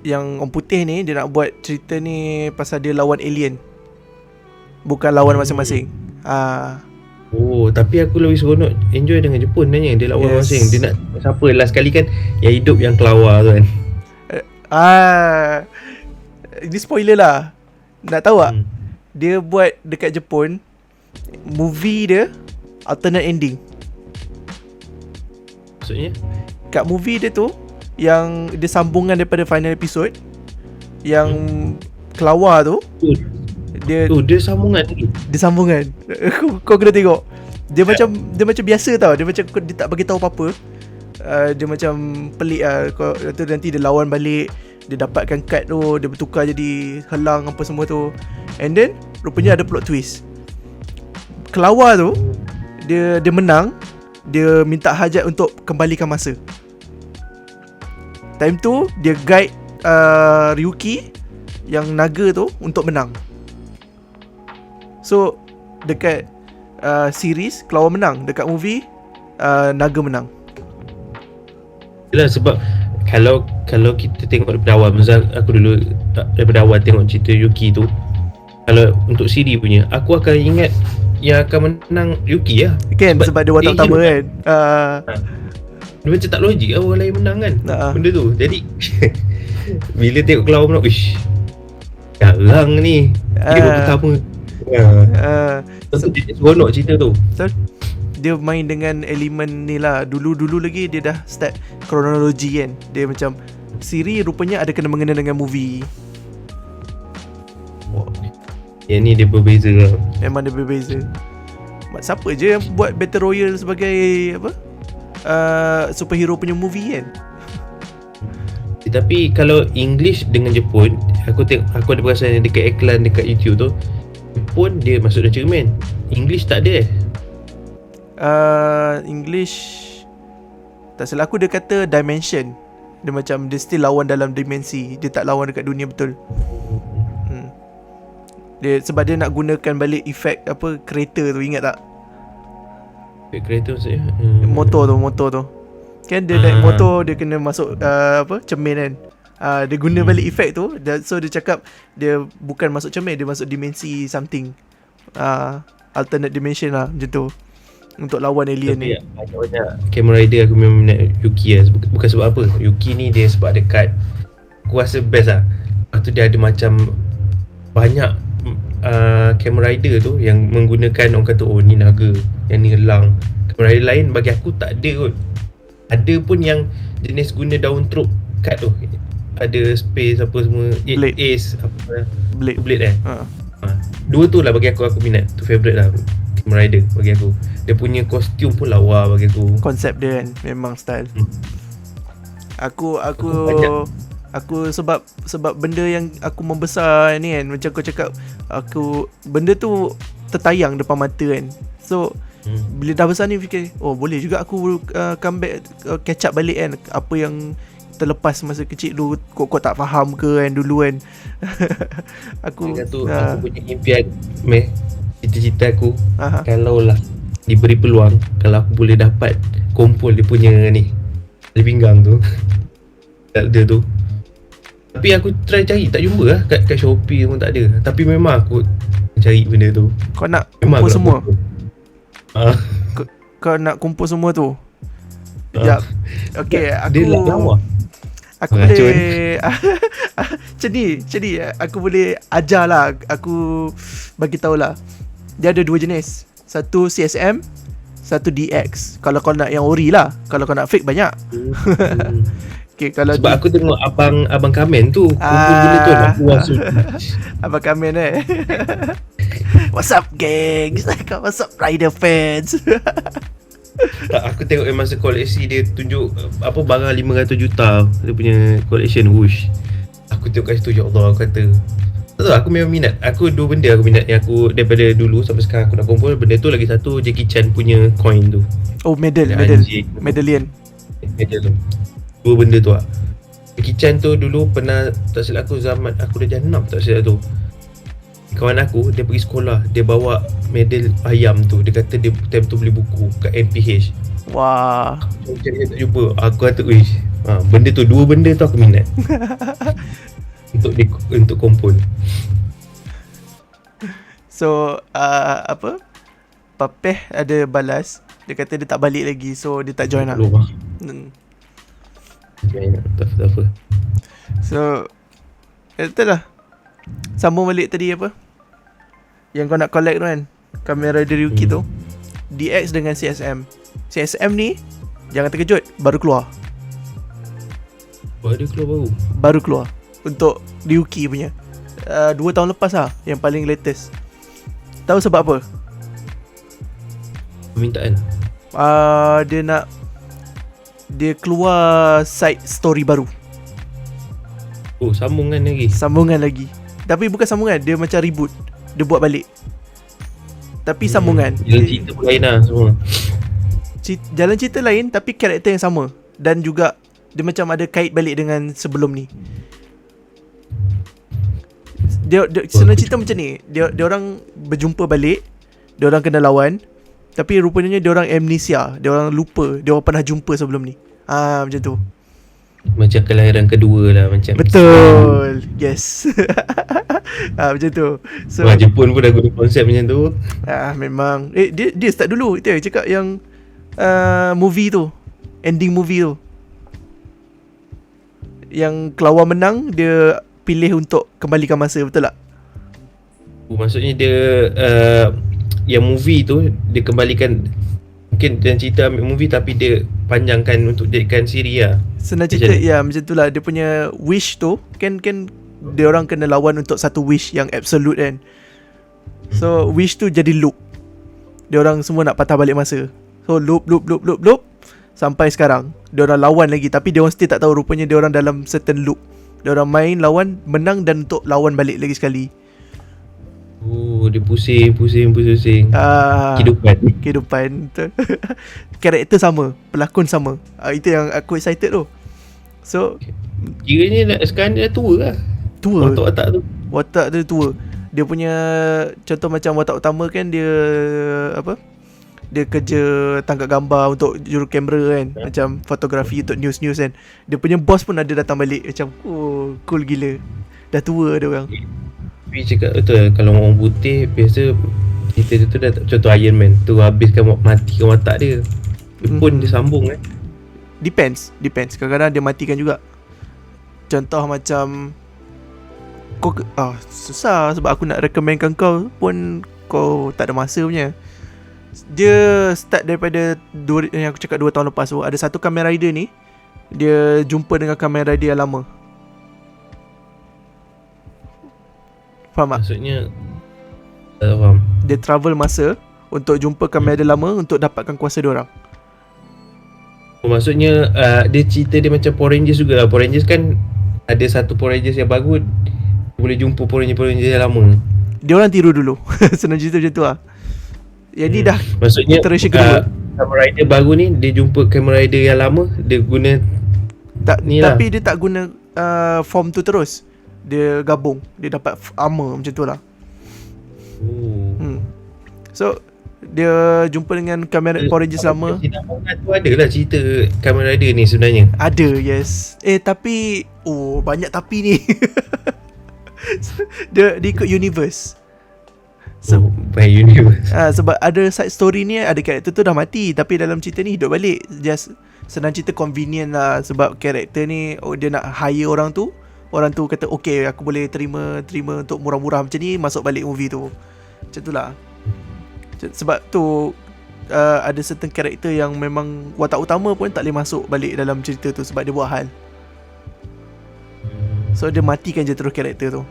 yang orang putih ni, dia nak buat cerita ni pasal dia lawan alien, bukan lawan masing-masing. Tapi aku lebih seronok enjoy dengan Jepun tanya. Dia lawan masing. Dia nak siapa last kali kan, yang hidup yang kelawar tu kan. Ini spoiler lah. Nak tahu tak? Dia buat dekat Jepun, movie dia alternate ending. Maksudnya? Kat movie dia tu, yang dia sambungan daripada final episode, yang kelawar tu, dia sambungan lagi. Dia sambungan. Kau kena tengok. Dia macam biasa tau. Dia macam dia tak bagi tahu apa-apa. Dia macam pelik kau nanti dia lawan balik, dia dapatkan kad tu, dia bertukar jadi helang apa semua tu. And then rupanya ada plot twist. kelawar tu dia menang, dia minta hajat untuk kembalikan masa. Time tu dia guide Ryuki yang naga tu untuk menang. So dekat series kelawar menang, dekat movie naga menang. Yalah, sebab kalau kita tengok daripada awal, misal aku dulu daripada awal tengok cerita Yuki tu, kalau untuk CD punya, aku akan ingat yang akan menang Yuki lah. Kan sebab dia watak utama kan. Dia macam tak logik lah orang lain menang kan benda tu. Jadi bila tengok kelawar menang, ish, garang ni. Dia pertama. Tentu dia seronok cerita tu. Betul. Dia main dengan elemen ni lah. Dulu lagi dia dah start kronologi kan. Dia macam siri rupanya ada kena-mengena dengan movie. Yang ni dia berbeza lah. Memang dia berbeza. Siapa je yang buat Battle Royale sebagai apa? Superhero punya movie kan. Tapi kalau English dengan Jepun, aku ada perasan yang dekat iklan dekat YouTube tu, Jepun dia masuk dalam cermin, English tak ada. English tak salah aku dia kata dimension. Dia macam dia still lawan dalam dimensi. Dia tak lawan dekat dunia betul. Dia sebab dia nak gunakan balik efek apa kereta tu, ingat tak? Kereta maksudnya motor tu. Kan dia naik motor, dia kena masuk apa cermin kan. Dia guna balik efek tu. So dia cakap dia bukan masuk cermin, dia masuk dimensi something. Alternate dimension lah macam tu. Untuk lawan alien ni. Banyak Kamen Rider aku memang minat Yuki lah. Bukan sebab apa, Yuki ni dia sebab ada kad. Aku rasa best lah. Lepas tu dia ada macam banyak Kamen Rider tu yang menggunakan, orang kata oh ni naga, yang ni elang. Kamen Rider lain bagi aku tak ada kot. Ada pun yang jenis guna daun trope kad tu. Ada space apa semua, Blade. Ace apa, Blade Dua tu lah bagi aku minat. Tu favourite lah Kamen Rider bagi aku. Dia punya kostum pun lawa bagi aku. Konsep dia kan memang style. Aku sebab benda yang aku membesar ni kan, macam kau cakap, aku benda tu tertayang depan mata kan. So bila dah besar ni fikir, oh boleh juga aku come back, catch up balik kan apa yang terlepas masa kecil dulu. Kau tak faham ke kan dulu kan. Aku punya impian cita-cita aku, kalau lah diberi peluang, kalau aku boleh dapat kumpul dia punya ni tali pinggang tu tak ada tu. Tapi aku try cari, tak jumpa lah kat Shopee pun tak ada. Tapi memang aku cari benda tu. Kau nak memang kumpul semua? Kau nak kumpul semua tu? Sekejap. Okay, aku dia lawa. Aku boleh macam ni aku boleh ajar lah. Aku bagi tahulah. Dia ada dua jenis. Satu CSM, satu DX. Kalau kau nak yang ori lah. Kalau kau nak fake banyak. Okay, kalau sebab aku tengok abang Kamen tu kumpul benda tu nak puas. Abang Kamen What's up gangs? What's up Rider fans? Tak, aku tengok masa koleksi dia tunjuk apa barang 500 juta dia punya collection whoosh. Aku tengok kat situ, ya Allah, aku kata tak tahu, aku memang minat. Aku dua benda aku minat yang aku daripada dulu sampai sekarang aku nak kumpul. Benda tu lagi satu Jackie Chan punya coin tu. Oh, medallion. Medal tu. Dua benda tu lah. Jackie Chan tu dulu pernah, tak silap aku zaman aku dah jam 6 tak silap tu, kawan aku dia pergi sekolah, dia bawa medal ayam tu. Dia kata dia time tu beli buku kat MPH. Wah. Dia tak jumpa. Aku kata wish, benda tu, dua benda tu aku minat. untuk kumpul. So apa, Papeh ada balas. Dia kata dia tak balik lagi, so dia tak join lah. Tak apa. So betul lah. Sambung balik tadi apa yang kau nak collect tu kan, Kamen Rider Ryuki tu, DX dengan CSM. CSM ni jangan terkejut, baru keluar Baru keluar untuk Ryuki punya 2 tahun lepas lah, yang paling latest. Tahu sebab apa? Permintaan. Dia keluar side story baru. Oh, sambungan lagi. Tapi bukan sambungan, dia macam reboot. Dia buat balik. tapi sambungan. Jalan cerita pun lain lah semua. Jalan cerita lain tapi karakter yang sama. Dan juga dia macam ada kait balik dengan sebelum ni. Dia senang cerita macam ni. Dia orang berjumpa balik. Dia orang kena lawan. Tapi rupanya dia orang amnesia. Dia orang lupa dia orang pernah jumpa sebelum ni. Macam tu. Macam kelahiran kedua lah macam. Betul. Yes. Macam tu. So Jepun pun dah guna konsep macam tu. Memang dia start dulu. Dia cakap yang movie tu, ending movie tu, yang kelawar menang, dia pilih untuk kembalikan masa. Betul tak? Maksudnya dia yang movie tu dia kembalikan. Mungkin dan cerita ambil movie tapi dia panjangkan untuk jadikan siri lah. Senang cerita ya, macam tu lah. Dia punya wish tu kan dia orang kena lawan untuk satu wish yang absolute kan. So wish tu jadi loop. Dia orang semua nak patah balik masa. So loop sampai sekarang. Dia orang lawan lagi tapi dia orang still tak tahu, rupanya dia orang dalam certain loop. Dia orang main, lawan, menang dan untuk lawan balik lagi sekali. Dia pusing. Kehidupan. Karakter sama, pelakon sama. Itu yang aku excited tu. So kiranya sekarang dia dah tua lah. Tua. Watak dia tua. Dia punya contoh macam watak utama kan, dia dia kerja tangkap gambar untuk juru kamera kan, macam fotografi untuk news kan. Dia punya bos pun ada datang balik. Macam cool gila. Dah tua dia orang. Tapi cakap betul, kalau orang putih biasa cerita tu dah, contoh Iron Man tu habiskan matikan watak dia. Pun dia sambung kan. Depends. Kadang-kadang dia matikan juga. Contoh macam kau susah sebab aku nak recommendkan kau pun kau tak ada masa punya. Dia start daripada yang aku cakap 2 tahun lepas tu. Ada satu Kamen Rider ni, dia jumpa dengan Kamen Rider yang lama. Faham tak? Maksudnya tak faham. Dia travel masa untuk jumpa Kamen Rider lama untuk dapatkan kuasa diorang. Maksudnya dia cerita dia macam Power Rangers juga lah. Power Rangers kan ada satu Power Rangers yang bagus, boleh jumpa Power Rangers yang lama. Dia orang tiru dulu. Senang cerita macam tu lah. Yang ni dah maksudnya iteration kedua. Kamen Rider baru ni dia jumpa Kamen Rider yang lama, dia guna tapi dia tak guna form tu terus. Dia gabung, dia dapat armor macam tu lah. So dia jumpa dengan Kamen Power Rangers lama. Tu ada lah cerita Kamen Rider ni sebenarnya. Ada, yes. Tapi banyak tapi ni. Dia ikut universe. By universe. Sebab ada side story ni, ada karakter tu dah mati tapi dalam cerita ni hidup balik. Just senang cerita convenient lah. Sebab karakter ni dia nak hire orang tu. Orang tu kata okay, aku boleh terima untuk murah-murah macam ni, masuk balik movie tu. Macam tu lah. Sebab tu ada certain karakter yang memang watak utama pun tak boleh masuk balik dalam cerita tu sebab dia buat hal. So dia matikan je terus karakter tu.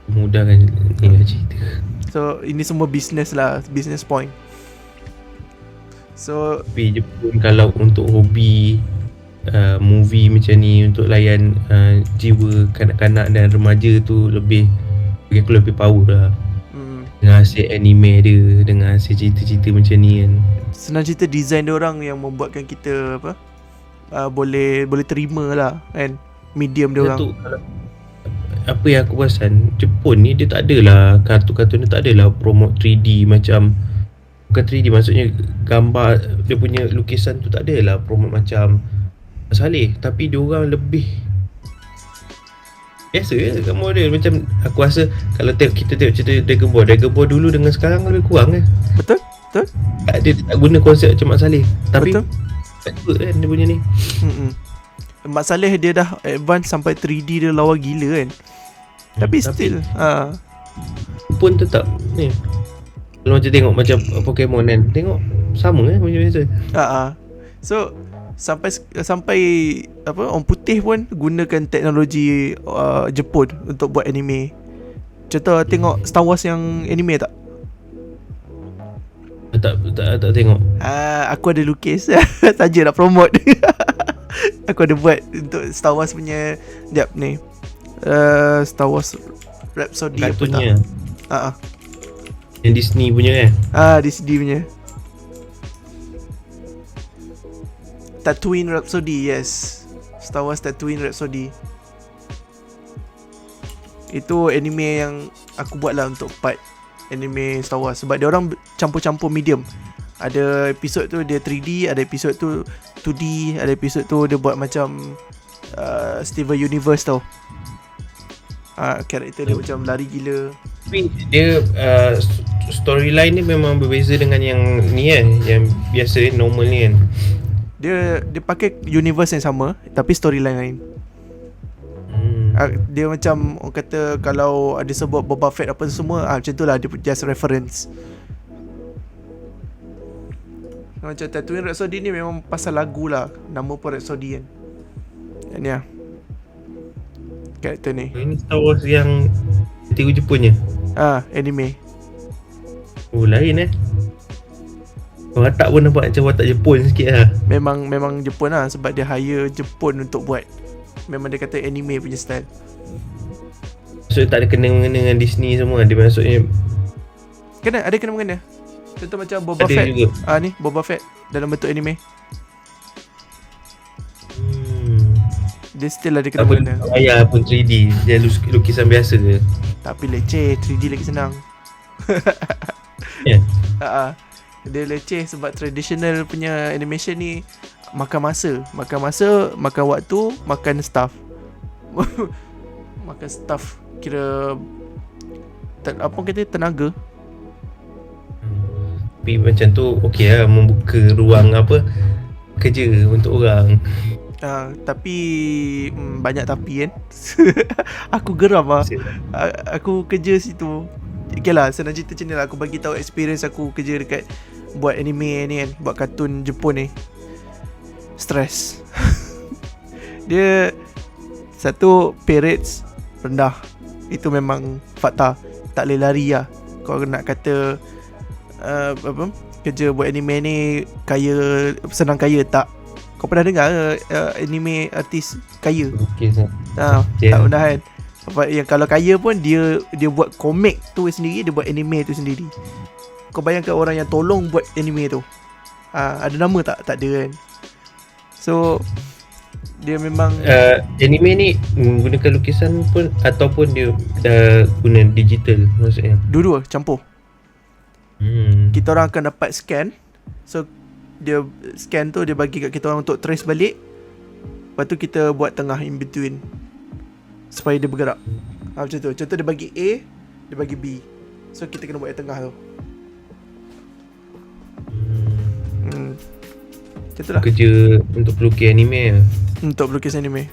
Mudahkan tinggal cerita. So ini semua business lah, business point. So tapi Jepun kalau untuk hobi movie macam ni, untuk layan jiwa kanak-kanak dan remaja tu lebih, bagi aku lebih power lah. Dengan hasil anime dia, dengan hasil cerita-cerita macam ni kan. Senang cerita design dia orang yang membuatkan kita boleh terima lah kan, medium dia orang. Apa yang aku perasan, Jepun ni dia tak adalah, kartun-kartun dia tak adalah promote 3D macam, bukan 3D maksudnya gambar dia punya lukisan tu tak adalah promote macam Saleh, tapi dia orang lebih biasa je gambar dia. Macam aku rasa kalau kita tengok cerita Dragon Ball dulu dengan sekarang lebih kurang kan. Betul. Dia tak guna konsep macam Mak Saleh, tapi betul kan dia punya ni. Mak Saleh dia dah advance sampai 3D dia lawa gila kan. Tapi still pun tetap ni. Kalau macam tengok macam Pokemon kan, tengok sama kan macam biasa. So sampai orang putih pun gunakan teknologi Jepun untuk buat anime. Contoh tengok Star Wars yang anime tak? Tak tengok. Aku ada lukis saja nak promote. Aku ada buat untuk Star Wars punya. Sekejap ni Star Wars Rhapsody kartunnya. Yang Disney punya kan? Disney punya. Tatooine Rhapsody, yes. Star Wars Tatooine Rhapsody. Itu anime yang aku buat lah untuk part anime Star Wars. Sebab dia orang campur-campur medium. Ada episod tu dia 3D, ada episod tu 2D, ada episod tu dia buat macam Steven Universe tau. Karakter dia macam lari gila. Tapi dia storyline ni memang berbeza dengan yang ni kan, yang biasa normal ni kan. Dia pakai universe yang sama tapi storyline lain. Dia macam orang kata kalau ada sebut Boba Fett apa semua, macam tu lah, dia just reference. Macam Tatooine Rhapsody ni memang pasal lagu lah. Nama pun Rhapsody kan. Yang ni lah karakter ni. Ini Star Wars yang tiru Jepunnya. Anime. Oh lain watak pun nampak macam watak Jepun sikit lah. Memang Jepun lah, sebab dia hire Jepun untuk buat. Memang dia kata anime punya style. Maksudnya tak ada kena-mengena dengan Disney semua. Dia maksudnya ada kena-mengena. Contoh macam Boba Fett juga. Ni Boba Fett dalam bentuk anime. Dia still ada kena-mengena. Ayah pun 3D. Dia lukisan biasa ke? Tapi leceh, 3D lagi senang. Ya. Dia leceh sebab traditional punya animation ni makan masa, makan waktu, makan staff. Makan staff, kira apa kata, tenaga. Tapi macam tu okey lah, membuka ruang kerja untuk orang. Tapi banyak tapi kan. Aku geram lah. Aku kerja situ. Okay lah, senang cerita macam ni lah. Aku bagi tahu experience aku kerja dekat buat anime ni kan, buat kartun Jepun ni. Stress. Dia satu, pay rates rendah. Itu memang fakta. Tak boleh lari lah. Kau nak kata kerja buat anime ni kaya, senang kaya, tak. Kau pernah dengar anime artis kaya? Okay, tak pernah kan. Yang kalau kaya pun dia buat komik tu sendiri, dia buat anime tu sendiri. Kau bayangkan orang yang tolong buat anime tu, ada nama tak? Tak ada kan. So dia memang anime ni menggunakan lukisan pun ataupun dia dah guna digital maksudnya? Dua-dua campur. Kita orang akan dapat scan. So dia scan tu dia bagi kat kita orang untuk trace balik. Lepas tu kita buat tengah in between supaya dia bergerak. Macam tu. Contoh dia bagi A, dia bagi B. So kita kena buat yang tengah tu. Macam tu lah. Kerja untuk pelukis anime lah. Untuk pelukis anime.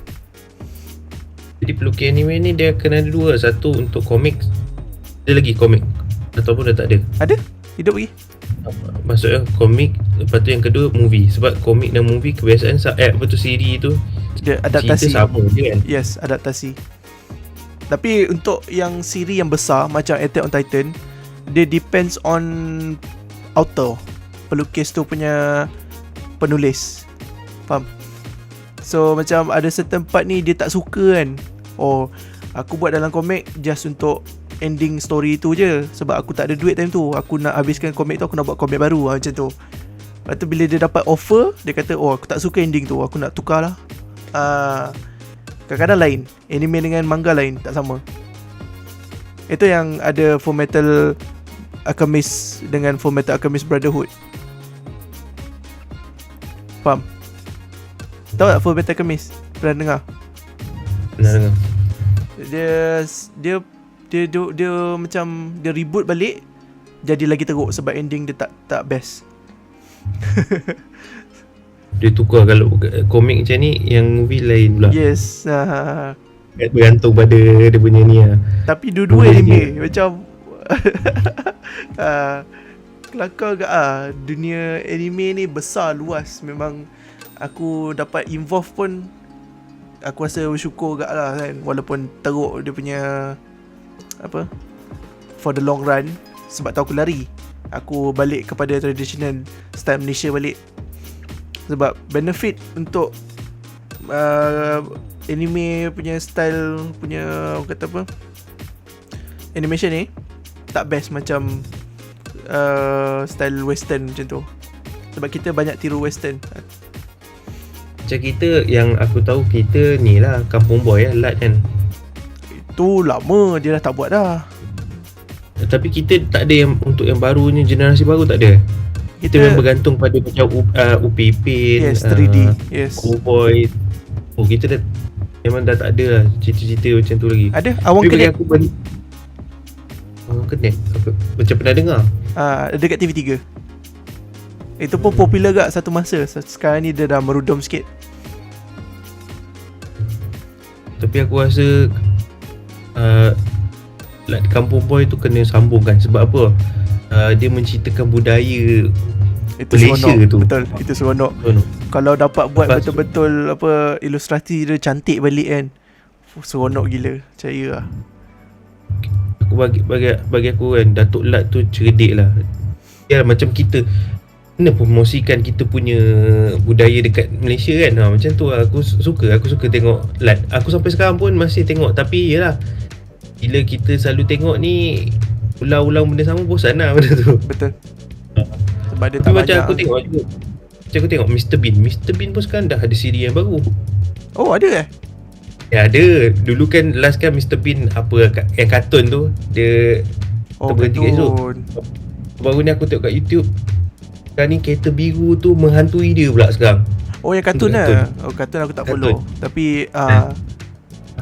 Jadi pelukis anime ni dia kena ada dua. Satu untuk komik. Ada lagi komik ataupun dah tak ada? Ada, hidup lagi. Maksudnya komik. Lepas tu yang kedua movie. Sebab komik dan movie kebiasaan apa tu siri tu dia adaptasi. Cerita sama je kan? Yes, adaptasi. Tapi untuk yang siri yang besar macam Attack on Titan, dia depends on author, pelukis tu punya penulis. Faham? So macam ada certain part ni dia tak suka kan. Oh, aku buat dalam komik just untuk ending story tu je. Sebab aku tak ada duit time tu. Aku nak habiskan komik tu, aku nak buat komik baru macam tu. Lepas tu bila dia dapat offer, dia kata, oh aku tak suka ending tu, aku nak tukar lah. Kadang-kadang lain. Anime dengan manga lain, tak sama. Itu yang ada Fullmetal Alchemist dengan Fullmetal Alchemist Brotherhood. Faham? Tahu tak Fullmetal Alchemist? Pernah dengar? Pernah dengar. Dia macam dia reboot balik, jadi lagi teruk sebab ending dia tak best. Dia tukar kalau komik macam ni, yang movie lain pula. Yes. Bergantung pada dia punya ni lah. Tapi dua-dua anime macam kelakar gak dunia anime ni besar, luas. Memang aku dapat involve pun aku rasa bersyukur gak lah kan. Walaupun teruk dia punya for the long run. Sebab tahu aku lari, aku balik kepada traditional style Malaysia balik. Sebab benefit untuk anime punya style punya kata animation ni tak best macam style western macam tu. Sebab kita banyak tiru western. Macam kita yang aku tahu kita ni lah Kampung Boy Lat kan. Itu lama dia dah tak buat dah. Tapi kita tak ada yang untuk yang barunya, generasi baru tak ada. Kita memang bergantung pada macam Upipin, yes, 3D, yes, Cowboy. Oh, kita dah memang dah tak ada lah cerita-cerita macam tu lagi. Ada Awang Tapi bagi Kenet. aku Awang Kenet macam pernah dengar. Dekat TV3. Itu pun popular gak satu masa. Sekarang ni dia dah merudum sikit. Tapi aku rasa like Kampung Boy tu kena sambungkan. Sebab apa? Dia menceritakan budaya Itu Malaysia seronok tu. betul. Itu seronok. Kalau dapat buat betul-betul apa ilustrasi dia cantik balik kan. Seronok gila. Percaya lah. Aku bagi aku kan, Datuk Lat tu cerdik lah. Dia macam kita kena promosikan kita punya budaya dekat Malaysia kan. Macam tu lah. Aku suka tengok Lat. Aku sampai sekarang pun masih tengok. Tapi yelah, bila kita selalu tengok ni ulang-ulang benda sama, bosan lah benda tu. Betul. Sebab dia Tapi tak macam banyak. aku tengok juga, macam aku tengok Mr. Bean. Mr. Bean pun sekarang dah ada siri yang baru. Oh, ada Ya ada. Dulu kan last kan Mr. Bean apa yang kartun tu dia terberhenti kat situ. Baru ni aku tengok kat YouTube, sekarang ni kereta biru tu menghantui dia pula sekarang. Oh, yang kartun lah. Oh, kartun aku tak follow. Tapi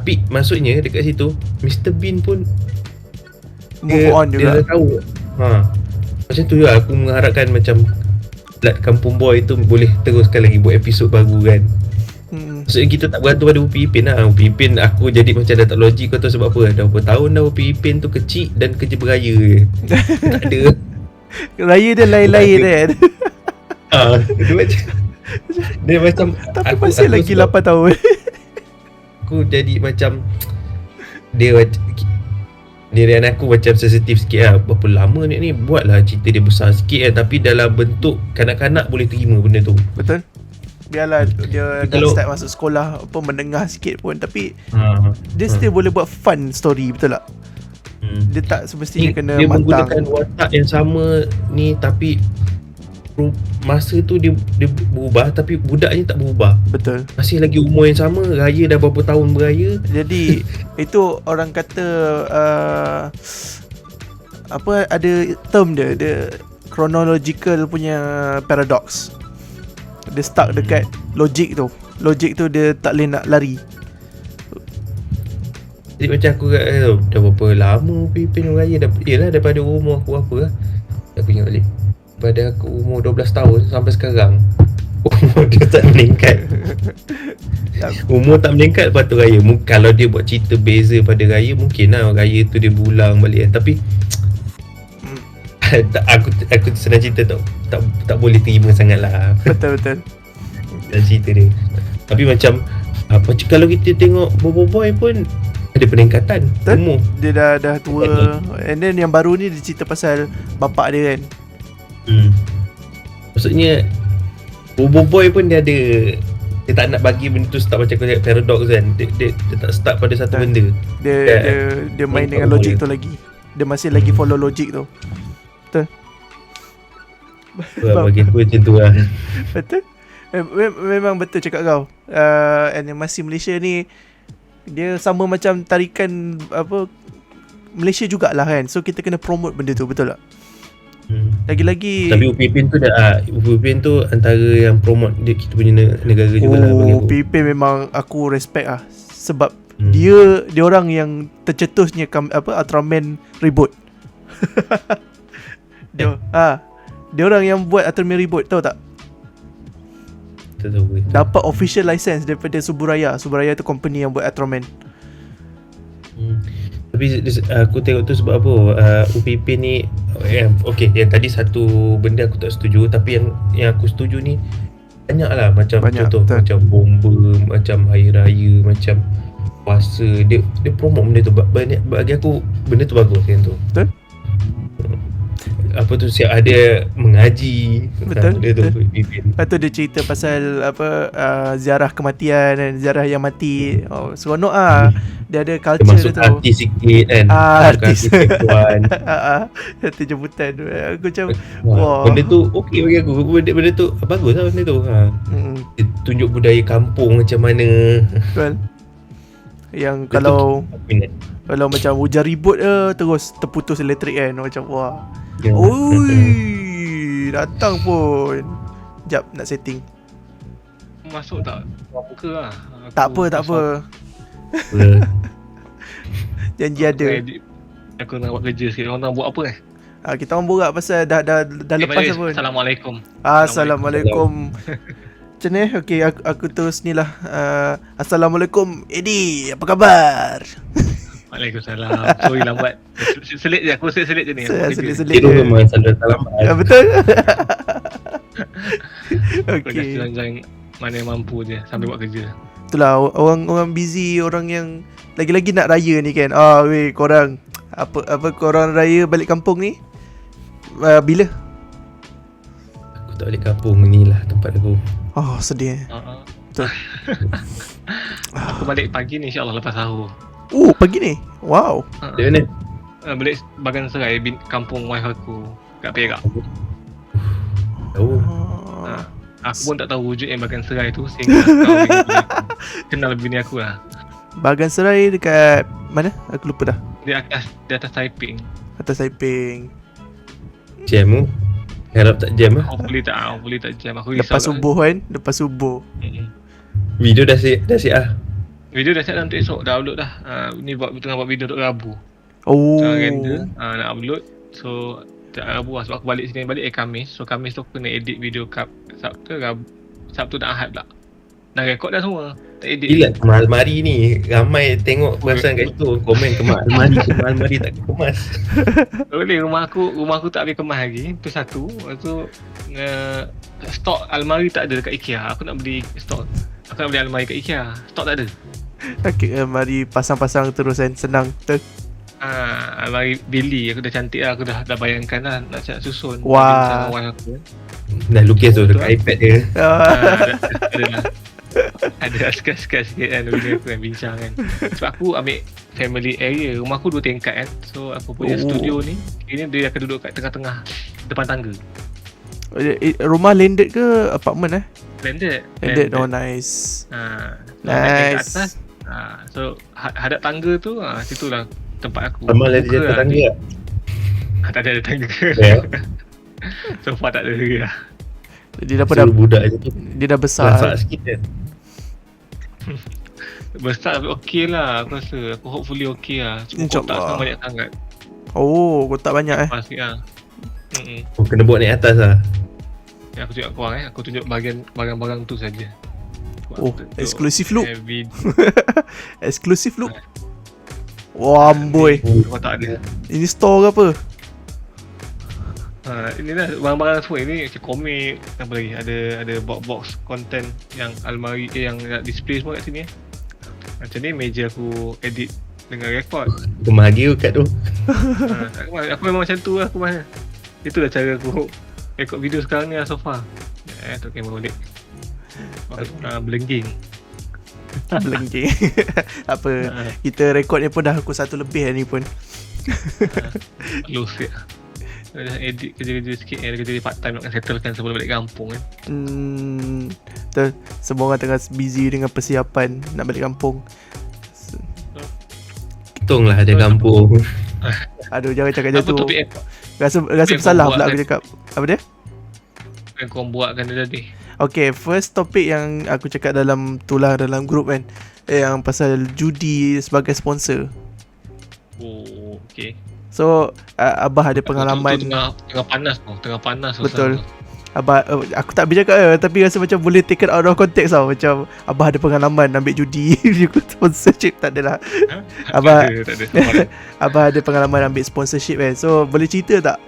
Tapi maksudnya dekat situ Mr. Bean pun move on juga. Dia dah tahu. Macam tu juga aku mengharapkan macam Lat Kampung Boy tu boleh teruskan lagi buat episod baru kan. Maksudnya kita tak bergantung pada Upi Ipin lah. Upi Ipin aku jadi macam dah tak logik. Kau tahu sebab apa? Dah berapa tahun dah Upi Ipin tu kecil dan kerja beraya je. Tak ada. Raya dia lain-lain kan. Dia macam tapi masih lagi 8 tahun. Aku jadi macam dia dan aku macam sensitif sikit lah. Berapa lama ni buatlah cerita dia besar sikit kan. Tapi dalam bentuk kanak-kanak boleh terima benda tu. Betul. Biarlah dia dah start masuk sekolah apa menengah sikit pun. Tapi dia still boleh buat fun story. Betul tak? Dia tak semestinya kena dia mantang. menggunakan watak yang sama ni. Tapi masa tu dia berubah. Tapi budaknya tak berubah. Betul. Masih lagi umur yang sama. Raya dah berapa tahun beraya. Jadi itu orang kata apa, ada term dia chronological punya paradox. Dia stuck dekat logik tu. Logik tu dia tak boleh nak lari. Jadi macam aku dah berapa lama Pipin raya dah. Yelah daripada umur aku apa lah. Aku ingat balik, pada aku umur 12 tahun sampai sekarang umur dia tak meningkat. Umur tak meningkat lepas tu raya. Kalau dia buat cerita beza pada raya, mungkin lah raya tu dia berulang balik kan. Tapi aku senang cerita tak boleh terima sangat lah. Betul. Dan cerita dia. Tapi macam kalau kita tengok Bobo Boy pun ada peningkatan umur. Dia dah tua. And then yang baru ni dia cerita pasal bapak dia kan. Maksudnya Bobo Boy pun dia tak nak bagi benda tu start macam kau cakap paradox kan. Dia tak start pada satu benda. Dia main dengan logik tu lagi. Dia masih lagi follow logik tu. Betul. Bagi aku macam tu lah. Betul. Memang betul cakap kau. Animasi Malaysia ni dia sama macam tarikan apa Malaysia jugalah kan. So kita kena promote benda tu, betul tak? Lagi-lagi tapi Upipin tu Upipin tu antara yang promote dia, kita punya negara jugalah bagi aku. Upipin memang aku respect lah. Sebab dia orang yang tercetusnya Ultraman reboot. Dia orang yang buat Ultraman reboot, tahu tak? Tahu. Dapat official license daripada Suburaya. Suburaya tu company yang buat Ultraman. Tapi aku tengok tu sebab apa? Upipin ni okay, yang tadi satu benda aku tak setuju. Tapi yang aku setuju ni banyak lah. Macam contoh betul. Macam bomba, macam hari raya, macam puasa. Dia promote benda tu. Bagi aku benda tu bagus kan tu. Betul. apa tu, siap ada mengaji Betul, dia tu betul. pimpin. Lepas tu dia cerita pasal ziarah kematian dan ziarah yang mati. Seronok Dia ada Dia culture masuk dia tu. artis sikit kan, Artis. perempuan. Artis jemputan. Aku macam Benda tu okey bagi aku. Benda tu bagus lah benda tu. Dia tunjuk budaya kampung macam mana. Betul. Yang Dia tu kalau macam hujan ribut terus terputus elektrik kan, macam wah. Ya. Oi, datang pun. Jap nak setting. Masuk tak? Buka lah. Tak apa. Janji ada. Aku nak buat kerja sikit. Orang nak buat apa Kita orang borak pasal dah lepas pun. Assalamualaikum. Assalamualaikum. Macam ni? Okay, aku terus ni lah. Assalamualaikum Eddie, apa khabar? Waalaikumsalam. Sorry lambat. Selit je, aku selit je ni. Selit Dia memang selalu lambat. Betul. Aku dah Okay. jalan-jalan mana yang mampu je sambil buat kerja. Itulah orang busy, orang yang lagi-lagi nak raya ni kan. Weh korang apa korang raya balik kampung ni? Bila? Aku tak balik kampung ni lah tempat aku. Sedih. Betul. Aku balik pagi ni insyaAllah lepas sahur. Pagi ni? Wow. Dia mana? Balik Bagan Serai, kampung wife aku kat Perak. Tahu. Aku pun tak tahu wujud yang Bagan Serai tu sehingga aku kenal bini aku lah. Bagan Serai dekat mana? Aku lupa dah. Di atas Taiping. Atas Taiping. Jam tu. Harap tak jam lah. Hopefully tak jam. Aku risau Lepas subuh kan? Lepas subuh. Video dah siap lah. Video dah siap dah untuk esok. Dah upload dah. Ni tengah buat video untuk Rabu. Render. Nak upload. So Rabu lah sebab aku balik sini. Balik Khamis. So Khamis tu aku kena edit video Sabtu dan Ahad pula. Dah rekod dah semua. Tak edit. Gila kemas almari ni. Ramai tengok perasan kat situ. Komen kemas almari tak kemas. Boleh, rumah aku tak habis kemas lagi. Itu satu. Lepas tu stok almari tak ada dekat IKEA. Aku nak beli stok. Aku nak beli almari kat IKEA. Stok tak ada. Okay, mari pasang-pasang terus kan. Senang. Betul. Almari Billy aku dah cantik lah. Aku dah bayangkan lah nak susun. Wah. Aku. Dah lukis tu dekat iPad dia. Ada lah. Ada skas-skas sikit kan bini aku kan bincang kan. Sebab aku ambil family area. Rumah aku 2 tingkat kan. So aku punya studio ni ini dia akan duduk kat tengah-tengah depan tangga. Rumah landed ke apartment Landed. Oh nice. Nice. Atas. So hadap tangga tu situlah tempat aku. Amal ada jatuh tangga tak? Tak ada tangga. So far tak ada lah. Dia Suruh budak je tu. Dia dah besar. Masak sikit kan. Besar tapi okey lah aku rasa. Aku hopefully okey lah. Cuma kotak tak banyak sangat. Kotak banyak Pasti lah. Kena buat naik atas lah. Aku tunjuk korang aku tunjuk barang-barang tu saja. Exclusive look. Exclusive look. Wah boy. Kau tak ada. Ini store ke apa? Inilah barang-barang semua. Ini macam komik. Apa lagi? Ada box content yang almari yang display semua kat sini. Macam ni meja aku edit dengan rekod. Bahagia kat tu. Aku memang macam tu lah aku mana. Itulah cara aku rekod video sekarang ni lah so far. Tu kamera balik. Belengging. Belengging. Apa? Kita rekod ni pun dah pukul 1 lebih ni pun. Low sikit lah. Dah edit kerja-kerja sikit. Kerja part time nak settlekan sebelum balik kampung kan. Betul. Semua orang tengah busy dengan persiapan nak balik kampung. Untunglah ada kampung. Aduh jangan cakap macam tu. Topik Rasa bersalah pula aku cakap. Apa dia? yang korang buatkan dia tadi? Okay, first topik yang aku cakap dalam dalam group kan, yang pasal judi sebagai sponsor. Oh, okay. So Abah ada pengalaman. Tengah panas. Betul. Abah, aku tak habis cakap tapi rasa macam boleh taken out of context tau. Macam Abah ada pengalaman ambil judi sponsorship. Tak adalah. Abah tak ada. Abah ada pengalaman ambil sponsorship kan. So boleh cerita tak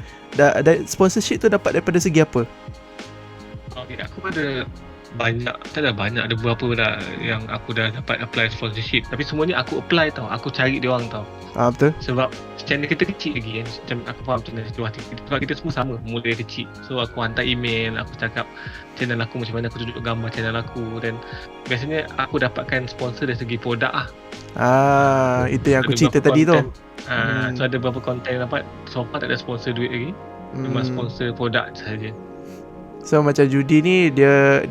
sponsorship tu dapat daripada segi apa? Okay, aku ada banyak, tak ada banyak, ada beberapa dah yang aku dah dapat apply sponsorship. Tapi semua ni aku apply tau, aku cari dia orang tau. Betul. Sebab channel kita kecil lagi kan. Macam aku faham channel situasi kita, sebab kita semua sama, mula dari kecil. So aku hantar email, aku cakap channel aku macam mana, aku tunjuk gambar channel aku. Dan biasanya aku dapatkan sponsor dari segi produk lah. Itu yang aku cerita tadi tu. So ada beberapa konten dapat. So far tak ada sponsor duit lagi. Memang sponsor produk sahaja. So macam judi ni dia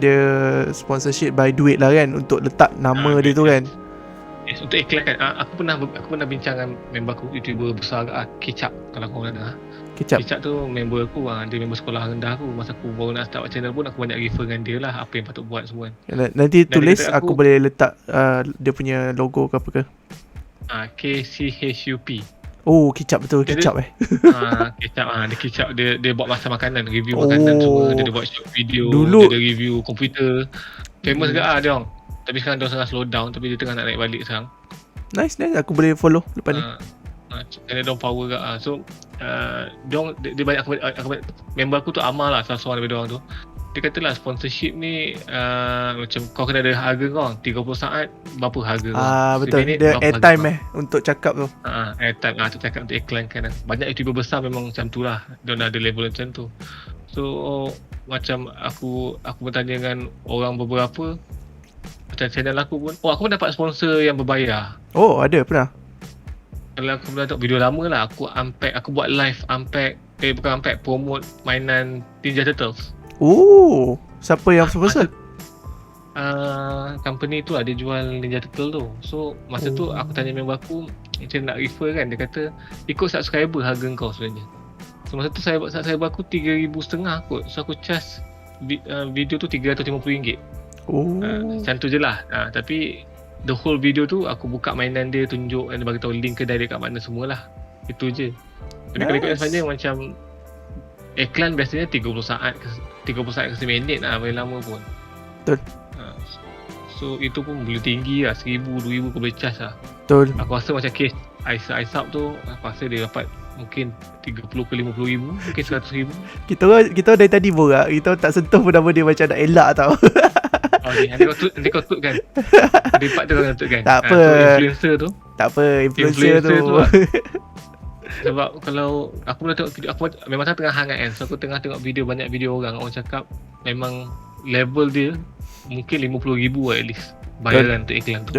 sponsorship by duit lah kan, untuk letak nama dia tu kan. Yes, untuk iklan kan. Aku pernah bincang dengan member aku, YouTuber besar Kecap, kalau kau nak. Kecap tu member aku, dia member sekolah rendah aku. Masa aku baru nak start channel pun aku banyak refer dengan dia lah, apa yang patut buat semua. Nanti tulis aku boleh letak dia punya logo ke apa ke. KCHUP. Oh, Kecap betul, Kecap Kecap dia Kecap, dia buat masak makanan, review makanan semua, dia buat short video, dulu, dia review komputer. Famous ke dia orang. Tapi sekarang dia tengah slow down, tapi dia tengah nak naik balik sekarang. Nice, aku boleh follow lepas ni. Channel dia power ke. So dia banyak member aku tu Amal lah, salah seorang daripada orang tu. Dia kata lah sponsorship ni macam kau kena ada harga kau 30 saat berapa harga kau. Betul, dia airtime untuk cakap tu. Airtime untuk cakap, untuk iklan kan. Banyak YouTuber besar memang macam tu lah, dia ada level macam tu. So macam aku bertanya dengan orang beberapa, macam channel aku pun, aku pun dapat sponsor yang berbayar. Ada pernah. Kalau aku pernah tengok video lama lah, aku buat live promote mainan Ninja Turtles. Siapa yang sponsor? Company tu ada jual Ninja Turtle tu. So masa tu aku tanya member aku, macam nak refer kan, dia kata ikut subscriber harga kau sebenarnya. So masa tu subscriber aku 3,500 kot. So aku charge video tu RM350. Macam tu je lah. Tapi the whole video tu aku buka mainan dia, tunjuk dan bagi tahu link kedai dia kat mana semualah. Itu je. Jadi kalau ikut sebenarnya macam iklan biasanya 30 saat ke 1 minit lah, paling lama pun. Betul. So itu pun boleh tinggi lah, 1,000, 2,000 kau boleh charge lah. Betul. Aku rasa macam case Aisap tu, aku rasa dia dapat mungkin 30 ke 50 ribu, mungkin 100 ribu. Kita dari tadi borak, kita tak sentuh pun nama dia, macam nak elak tau. Nanti kau tut kan. Dia part tu kau tut kan. Tak apa. Influencer tu. Tak apa, influencer tu lah. Sebab kalau aku pernah tengok video, aku memang tengah hangat kan. So aku tengah tengok banyak video orang cakap memang level dia mungkin 50,000 lah at least bayaran untuk iklan tu.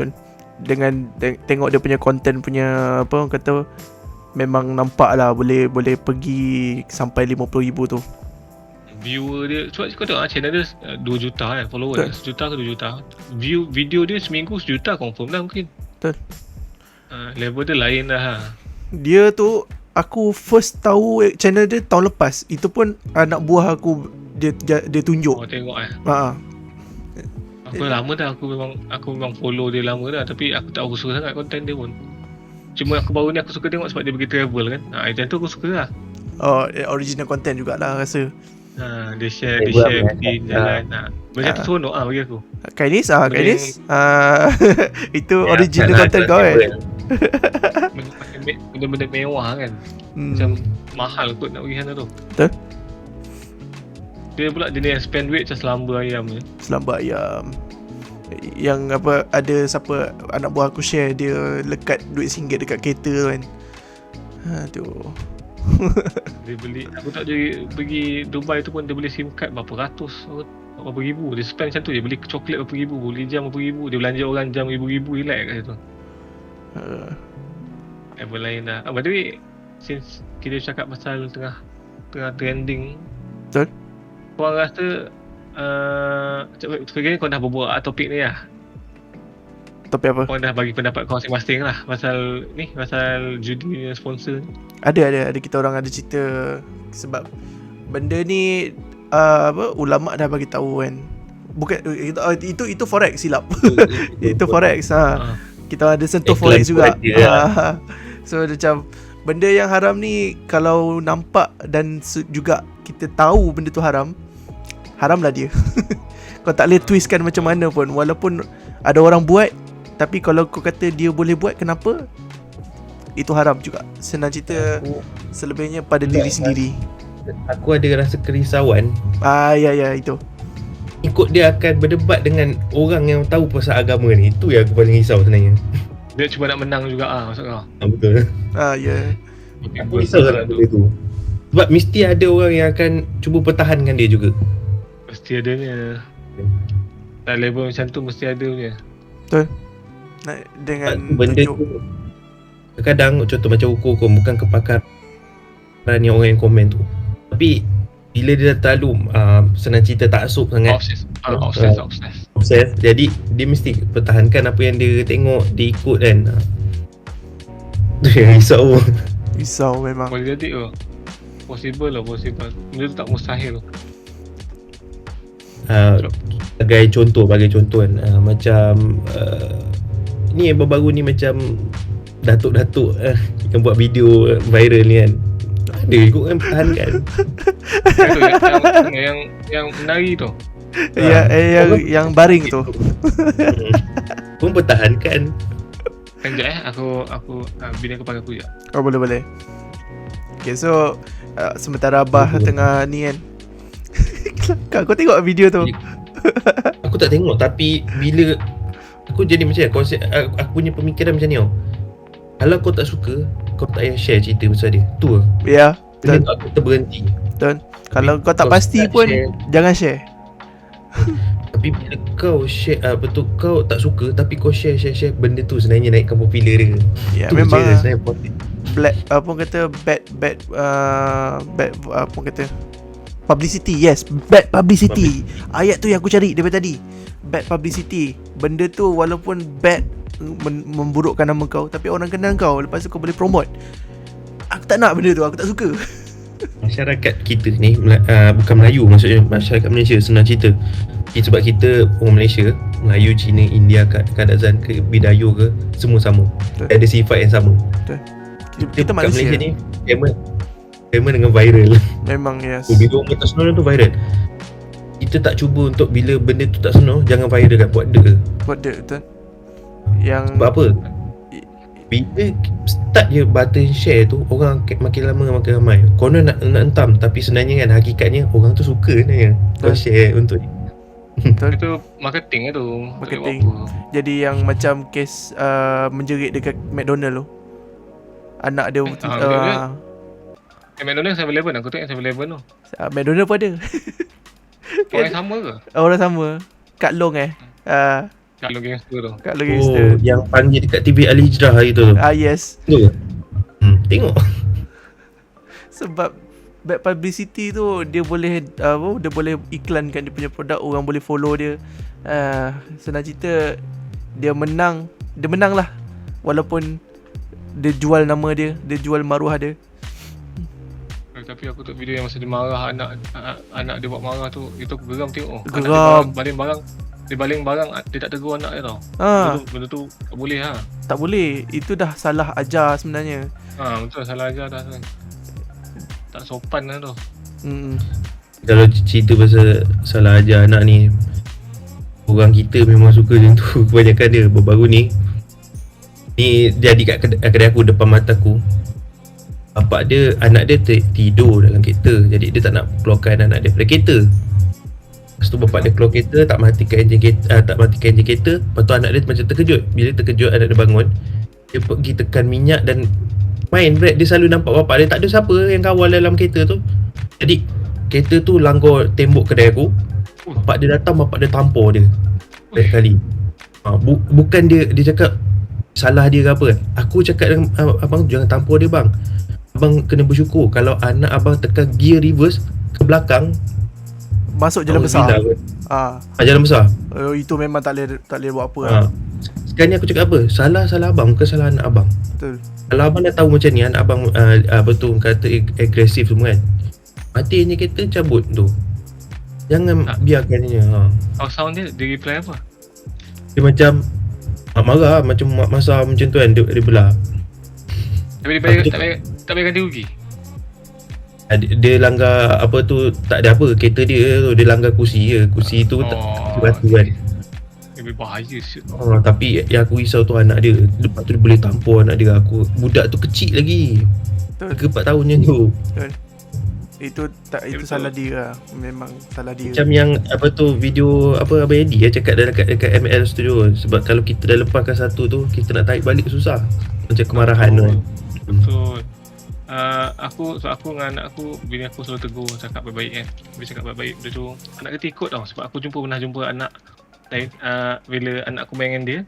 Dengan tengok dia punya content punya apa orang kata, memang nampak lah boleh pergi sampai 50,000 tu. Viewer dia, sebab kau tengok channel dia 2 juta kan, follower dia 1 juta ke 2 juta. View video dia seminggu 1 juta confirm lah mungkin. Betul. Level dia lain dah. Dia tu aku first tahu channel dia tahun lepas. Itu pun anak buah aku dia tunjuk. Tengok Aku lama dah, aku memang follow dia lama dah, tapi aku tak suka sangat konten dia pun. Cuma aku baru ni aku suka tengok sebab dia pergi travel kan. Macam tu aku suka lah. Original content jugalah rasa. Dia share pergi jalan. Macam tu seronok bagi aku. Kainis itu original content kau kan. Benda-benda mewah kan. Macam mahal kot nak pergi sana tu. Betul. Dia pula jenis yang spend duit macam selamba ayam je. Selamba ayam. Yang apa, ada siapa anak buah aku share, dia lekat duit RM1 dekat kereta tu kan. Tu. Dia beli, aku tak jadi pergi Dubai tu pun dia beli SIM card berapa ribu. Dia spend macam tu, dia beli coklat berapa ribu, beli jam berapa ribu, dia belanja orang jam ribu-ribu, relax kat situ. Level lain dah. By the way, since kita cakap pasal tengah trending, betul? Kau rasa sekarang kau dah berbual topik ni lah. Topik apa? Kau dah bagi pendapat kau masing-masing lah pasal judi ni, sponsor ni. Ada kita orang ada cerita. Sebab benda ni ulama dah bagi tahu kan. Bukan itu forex, silap. Itu forex. Kita ada sentuh forex juga. So macam benda yang haram ni, kalau nampak dan juga kita tahu benda tu haramlah dia. Kau tak boleh twistkan macam mana pun. Walaupun ada orang buat, tapi kalau kau kata dia boleh buat, kenapa? Itu haram juga. Senang cerita, selebihnya pada diri sendiri. Aku ada rasa kerisauan. Ya itu. ikut dia akan berdebat dengan orang yang tahu pasal agama ni. Itu yang aku paling risau sebenarnya. Dia cuba nak menang juga maksud kau. Betul. Ya. Aku risau sangat benda tu. Sebab mesti ada orang yang akan cuba pertahankan dia juga. Mesti adanya. Dan level macam tu mesti ada punya. Betul. Dengan benda tu kadang contoh macam hukum bukan kepakaran yang orang yang komen tu. Tapi bila dia dah terlalu senang cerita taksub sangat, obses. Jadi dia mesti pertahankan apa yang dia tengok, dia ikut kan. Risau memang. Boleh jadi tu. Possible. Benda tu tak mustahil. Bagi contoh kan, macam ni yang baru-baru ni macam datuk-datuk yang buat video viral ni kan. Ada ikut kan pertahankan. yang menari tu. Yang baring tu. Pun pertahankan. Sekejap aku bini aku panggil aku je. Oh boleh. Okay, so sementara Abah tengah ni kan. Kau tengok video tu? Aku tak tengok, tapi bila aku jadi macam konsep aku punya pemikiran macam ni tau. Kalau kau tak suka, kau tak payah share cerita pasal dia. Tu lah. Ya, betul. Aku terberhenti. Betul. Kalau kau tak pasti pun share, jangan share. Tapi bila kau share betul kau tak suka tapi kau share benda tu sebenarnya naikkan popular dia. Ya, tu memang sebenarnya bad apa kata publicity. Yes, bad publicity. Ayat tu yang aku cari daripada tadi. Bad publicity. Benda tu walaupun bad, memburukkan nama kau, tapi orang kenal kau, lepas tu kau boleh promote. Aku tak nak benda tu, aku tak suka. Masyarakat kita ni bukan Melayu, maksudnya masyarakat Malaysia senang cerita. Sebab kita orang Malaysia, Melayu, Cina, India, Kadazan ke Bidayuh ke, semua sama. Betul. Ada sifat yang sama. Betul. Kita Malaysia ni famous dengan viral. Memang yes. Bila orang kata senang tu viral, kita tak cuba untuk bila benda tu tak senang, jangan viral kan, buat dia. Betul. Yang sebab apa? Bila start je button share tu, orang makin lama makin ramai. Konon nak entam, tapi sebenarnya kan hakikatnya orang tu suka sebenarnya. Kau share untuk betul. Itu marketing tu. Marketing. Jadi yang macam kes menjerit dekat McDonald tu. Anak dia McDonald 7-Eleven, aku tengok 7-Eleven tu. McDonald pun ada. Orang sama ke? Orang sama. Kak Long Kak Long gangster tu. Kak Long gangster. Yang panggil dekat TV Al-Hijrah hari tu. Yes. Tengok. Sebab bad publicity tu dia boleh iklankan dia punya produk, orang boleh follow dia. Senang cerita dia menang lah. Walaupun dia jual nama dia jual maruah dia. Tapi aku tengok video yang masa dia marah anak dia buat marah tu, itu aku geram tengok. Geram. Dia baling barang dia tak tegur anak dia tau. Benda tu tak boleh Tak boleh. Itu dah salah ajar sebenarnya. Betul, salah ajar dah kan. Tak sopan lah tu. Kalau cerita pasal salah ajar anak ni, orang kita memang suka macam tu. Kebanyakan dia baru-baru ni jadi kat kedai aku, depan mata aku. Anak dia tidur dalam kereta. Jadi dia tak nak keluarkan anak dia dari kereta. Lepas tu bapak dia keluar kereta, tak matikan enjin kereta. Lepas tu anak dia macam terkejut. Bila terkejut anak dia bangun, dia pergi tekan minyak dan main brake. Dia selalu nampak bapak dia, tak ada siapa yang kawal dalam kereta tu. Jadi kereta tu langgar tembok kedai aku. Bapak dia datang, bapak dia tampar dia banyak kali. Bukan dia cakap salah dia ke apa. Aku cakap dengan abang, jangan tampar dia bang. Abang kena bersyukur kalau anak abang tekan gear reverse ke belakang, masuk jalan besar. Jalan besar. Itu memang tak boleh buat apa. Sekarang ni aku cakap apa? Salah abang, bukan salah anak abang. Betul. Kalau abang dah tahu macam ni, anak abang betul kata agresif semua kan, mati je kereta, cabut tu. Jangan biarkan dia. Sound dia reply apa? Dia macam marah, macam masa macam tu kan, dia belah. Tapi dia tak bayar ganti rugi. Dia langgar apa tu, tak ada apa, kereta dia tu, dia langgar kursi je. Kursi tu tak batu kan. Lebih bahaya shit. Tapi yang aku risau tu anak dia. Lepas tu dia boleh tampar anak dia. Budak tu kecil lagi, 3-4 tahun je tu. Betul. Itu tak, itu salah dia. Memang salah dia. Macam yang apa tu video apa Abang Eddie cakap dekat ML Studio, sebab kalau kita dah lepaskan satu tu, kita nak tarik balik susah. Macam kemarahan tu kan. Betul. Aku dengan anak aku, bini aku selalu tegur, cakap baik-baik kan. Bila cakap baik-baik dia tu, anak kita ikut tau. Sebab aku pernah jumpa anak lain, bila anak aku main dengan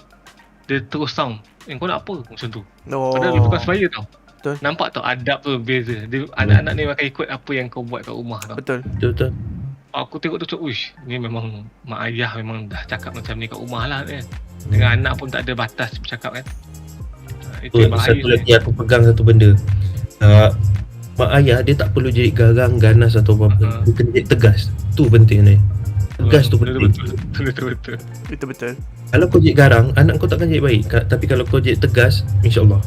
dia terus sound, kau nak apa macam tu. Padahal dia bukan sebaya tau. Betul. Nampak tau adab tu beza. Anak-anak ni akan ikut apa yang kau buat kat rumah tau. Betul. Aku tengok tu, uish, ni memang mak ayah memang dah cakap macam ni kat rumah lah kan. Dengan anak pun tak ada batas bercakap kan. Itu yang bahaya. Satu lagi aku pegang satu benda. Mak ayah dia tak perlu jadi garang, ganas atau apa-apa. Dia kena jadi tegas. Tu penting ni. Tegas tu penting. Betul. Itu betul. Kalau kau jadi garang, anak kau takkan jadi baik. Tapi kalau kau jadi tegas, insya-Allah.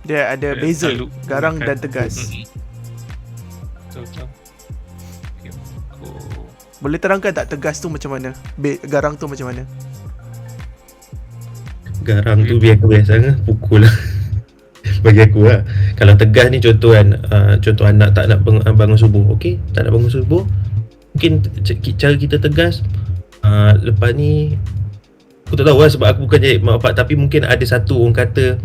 Dia ada beza garang dan tegas. Betul. Boleh terangkan tak tegas tu macam mana? Garang tu macam mana? Garang tu biar kebiasaan pukul lah. Bagi aku lah. Kalau tegas ni contoh kan, contoh anak tak nak bangun subuh. Okey, tak nak bangun subuh. Mungkin cara kita tegas, lepas ni aku tak tahu lah sebab aku bukan jadi mak bapak, tapi mungkin ada satu orang kata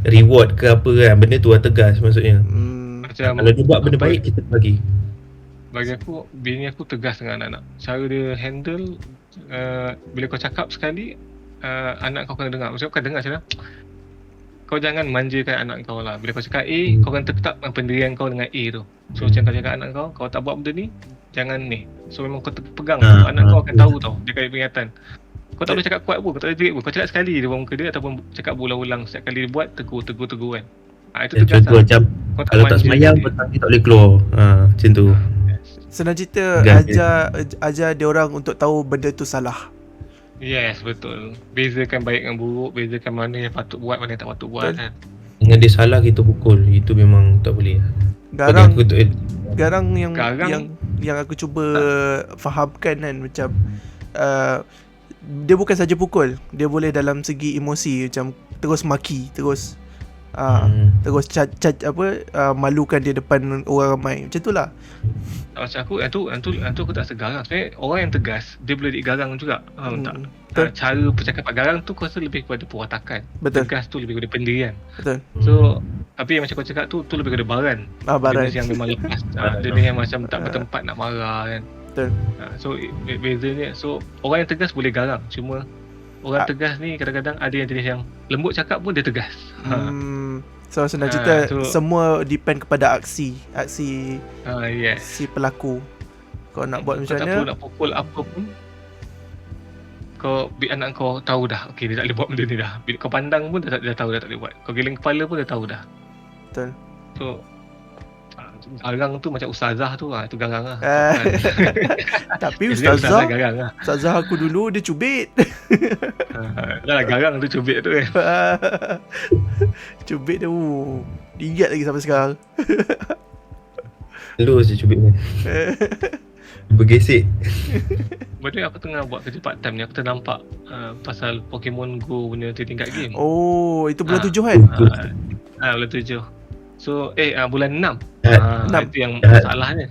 reward ke apa kan, benda tu lah tegas maksudnya. Macam kalau dia buat benda baik, kita bagi. Bagi aku, bini aku tegas dengan anak-anak. Cara dia handle, bila kau cakap sekali, anak kau kena dengar. Maksudnya kau dengar macam mana? Kau jangan manjakan anak kau lah. Bila kau cakap A, kau akan tetap pendirian kau dengan A tu. So macam kau cakap anak kau tak buat benda ni, jangan ni. So memang kau pegang. Anak kau akan tahu tau, dia kena peringatan. Kau tak boleh cakap kuat pun, kau tak boleh jerit pun. Kau cakap sekali dia buat muka dia, ataupun cakap berulang-ulang. Setiap kali dia buat, tegur kan. Itu tegas contoh lah. Macam kalau tak semayang, petang ni tak boleh keluar. Macam tu. Senang cerita, ajar dia orang untuk tahu benda tu salah. Yes, betul. Bezakan baik dengan buruk, bezakan mana yang patut buat, mana yang tak patut buat kan. Dengan dia salah kita pukul, itu memang tak boleh. Garang yang aku cuba fahamkan kan, macam dia bukan saja pukul, dia boleh dalam segi emosi, macam terus maki, terus malukan dia depan orang ramai. Macam tu lah. Macam aku, yang tu aku tak segarang. Sebenarnya orang yang tegas, dia boleh digarang juga. Tak? Cara percakapan garang tu aku rasa lebih kepada perwatakan. Betul. Tegas tu lebih kepada pendirian. Betul. So, tapi yang macam kau cakap tu lebih kepada baran. Baran. Jenis yang memang lepas. Jenis yang macam tak bertempat nak marah kan. Betul. So, bezanya. So, orang yang tegas boleh garang. Cuma, orang tegas ni kadang-kadang ada yang jenis yang lembut cakap pun dia tegas. So senang cerita, semua depend kepada aksi yes. si pelaku. Kau nak buat macam mana, tak perlu nak pukul apa pun, kau biar anak kau tahu dah, okey dia tak boleh buat benda ni dah. Bila kau pandang pun dah tahu dah tak boleh buat. Kau geleng kepala pun dah tahu dah. Betul. So garang tu macam ustazah tu itu garang lah. Tapi ustazah garang lah. Ustazah aku dulu dia cubit. Dah garang tu cubit tu kan. Cubit tu ingat lagi sampai sekarang. Lu je cubit ni. Bergesek. Betul, aku tengah buat kerja part time ni, aku ternampak pasal Pokemon Go punya tingkat game. Oh, itu bulan 7 kan? Bulan 7. So bulan 6. 6. Itu yang masalahnya.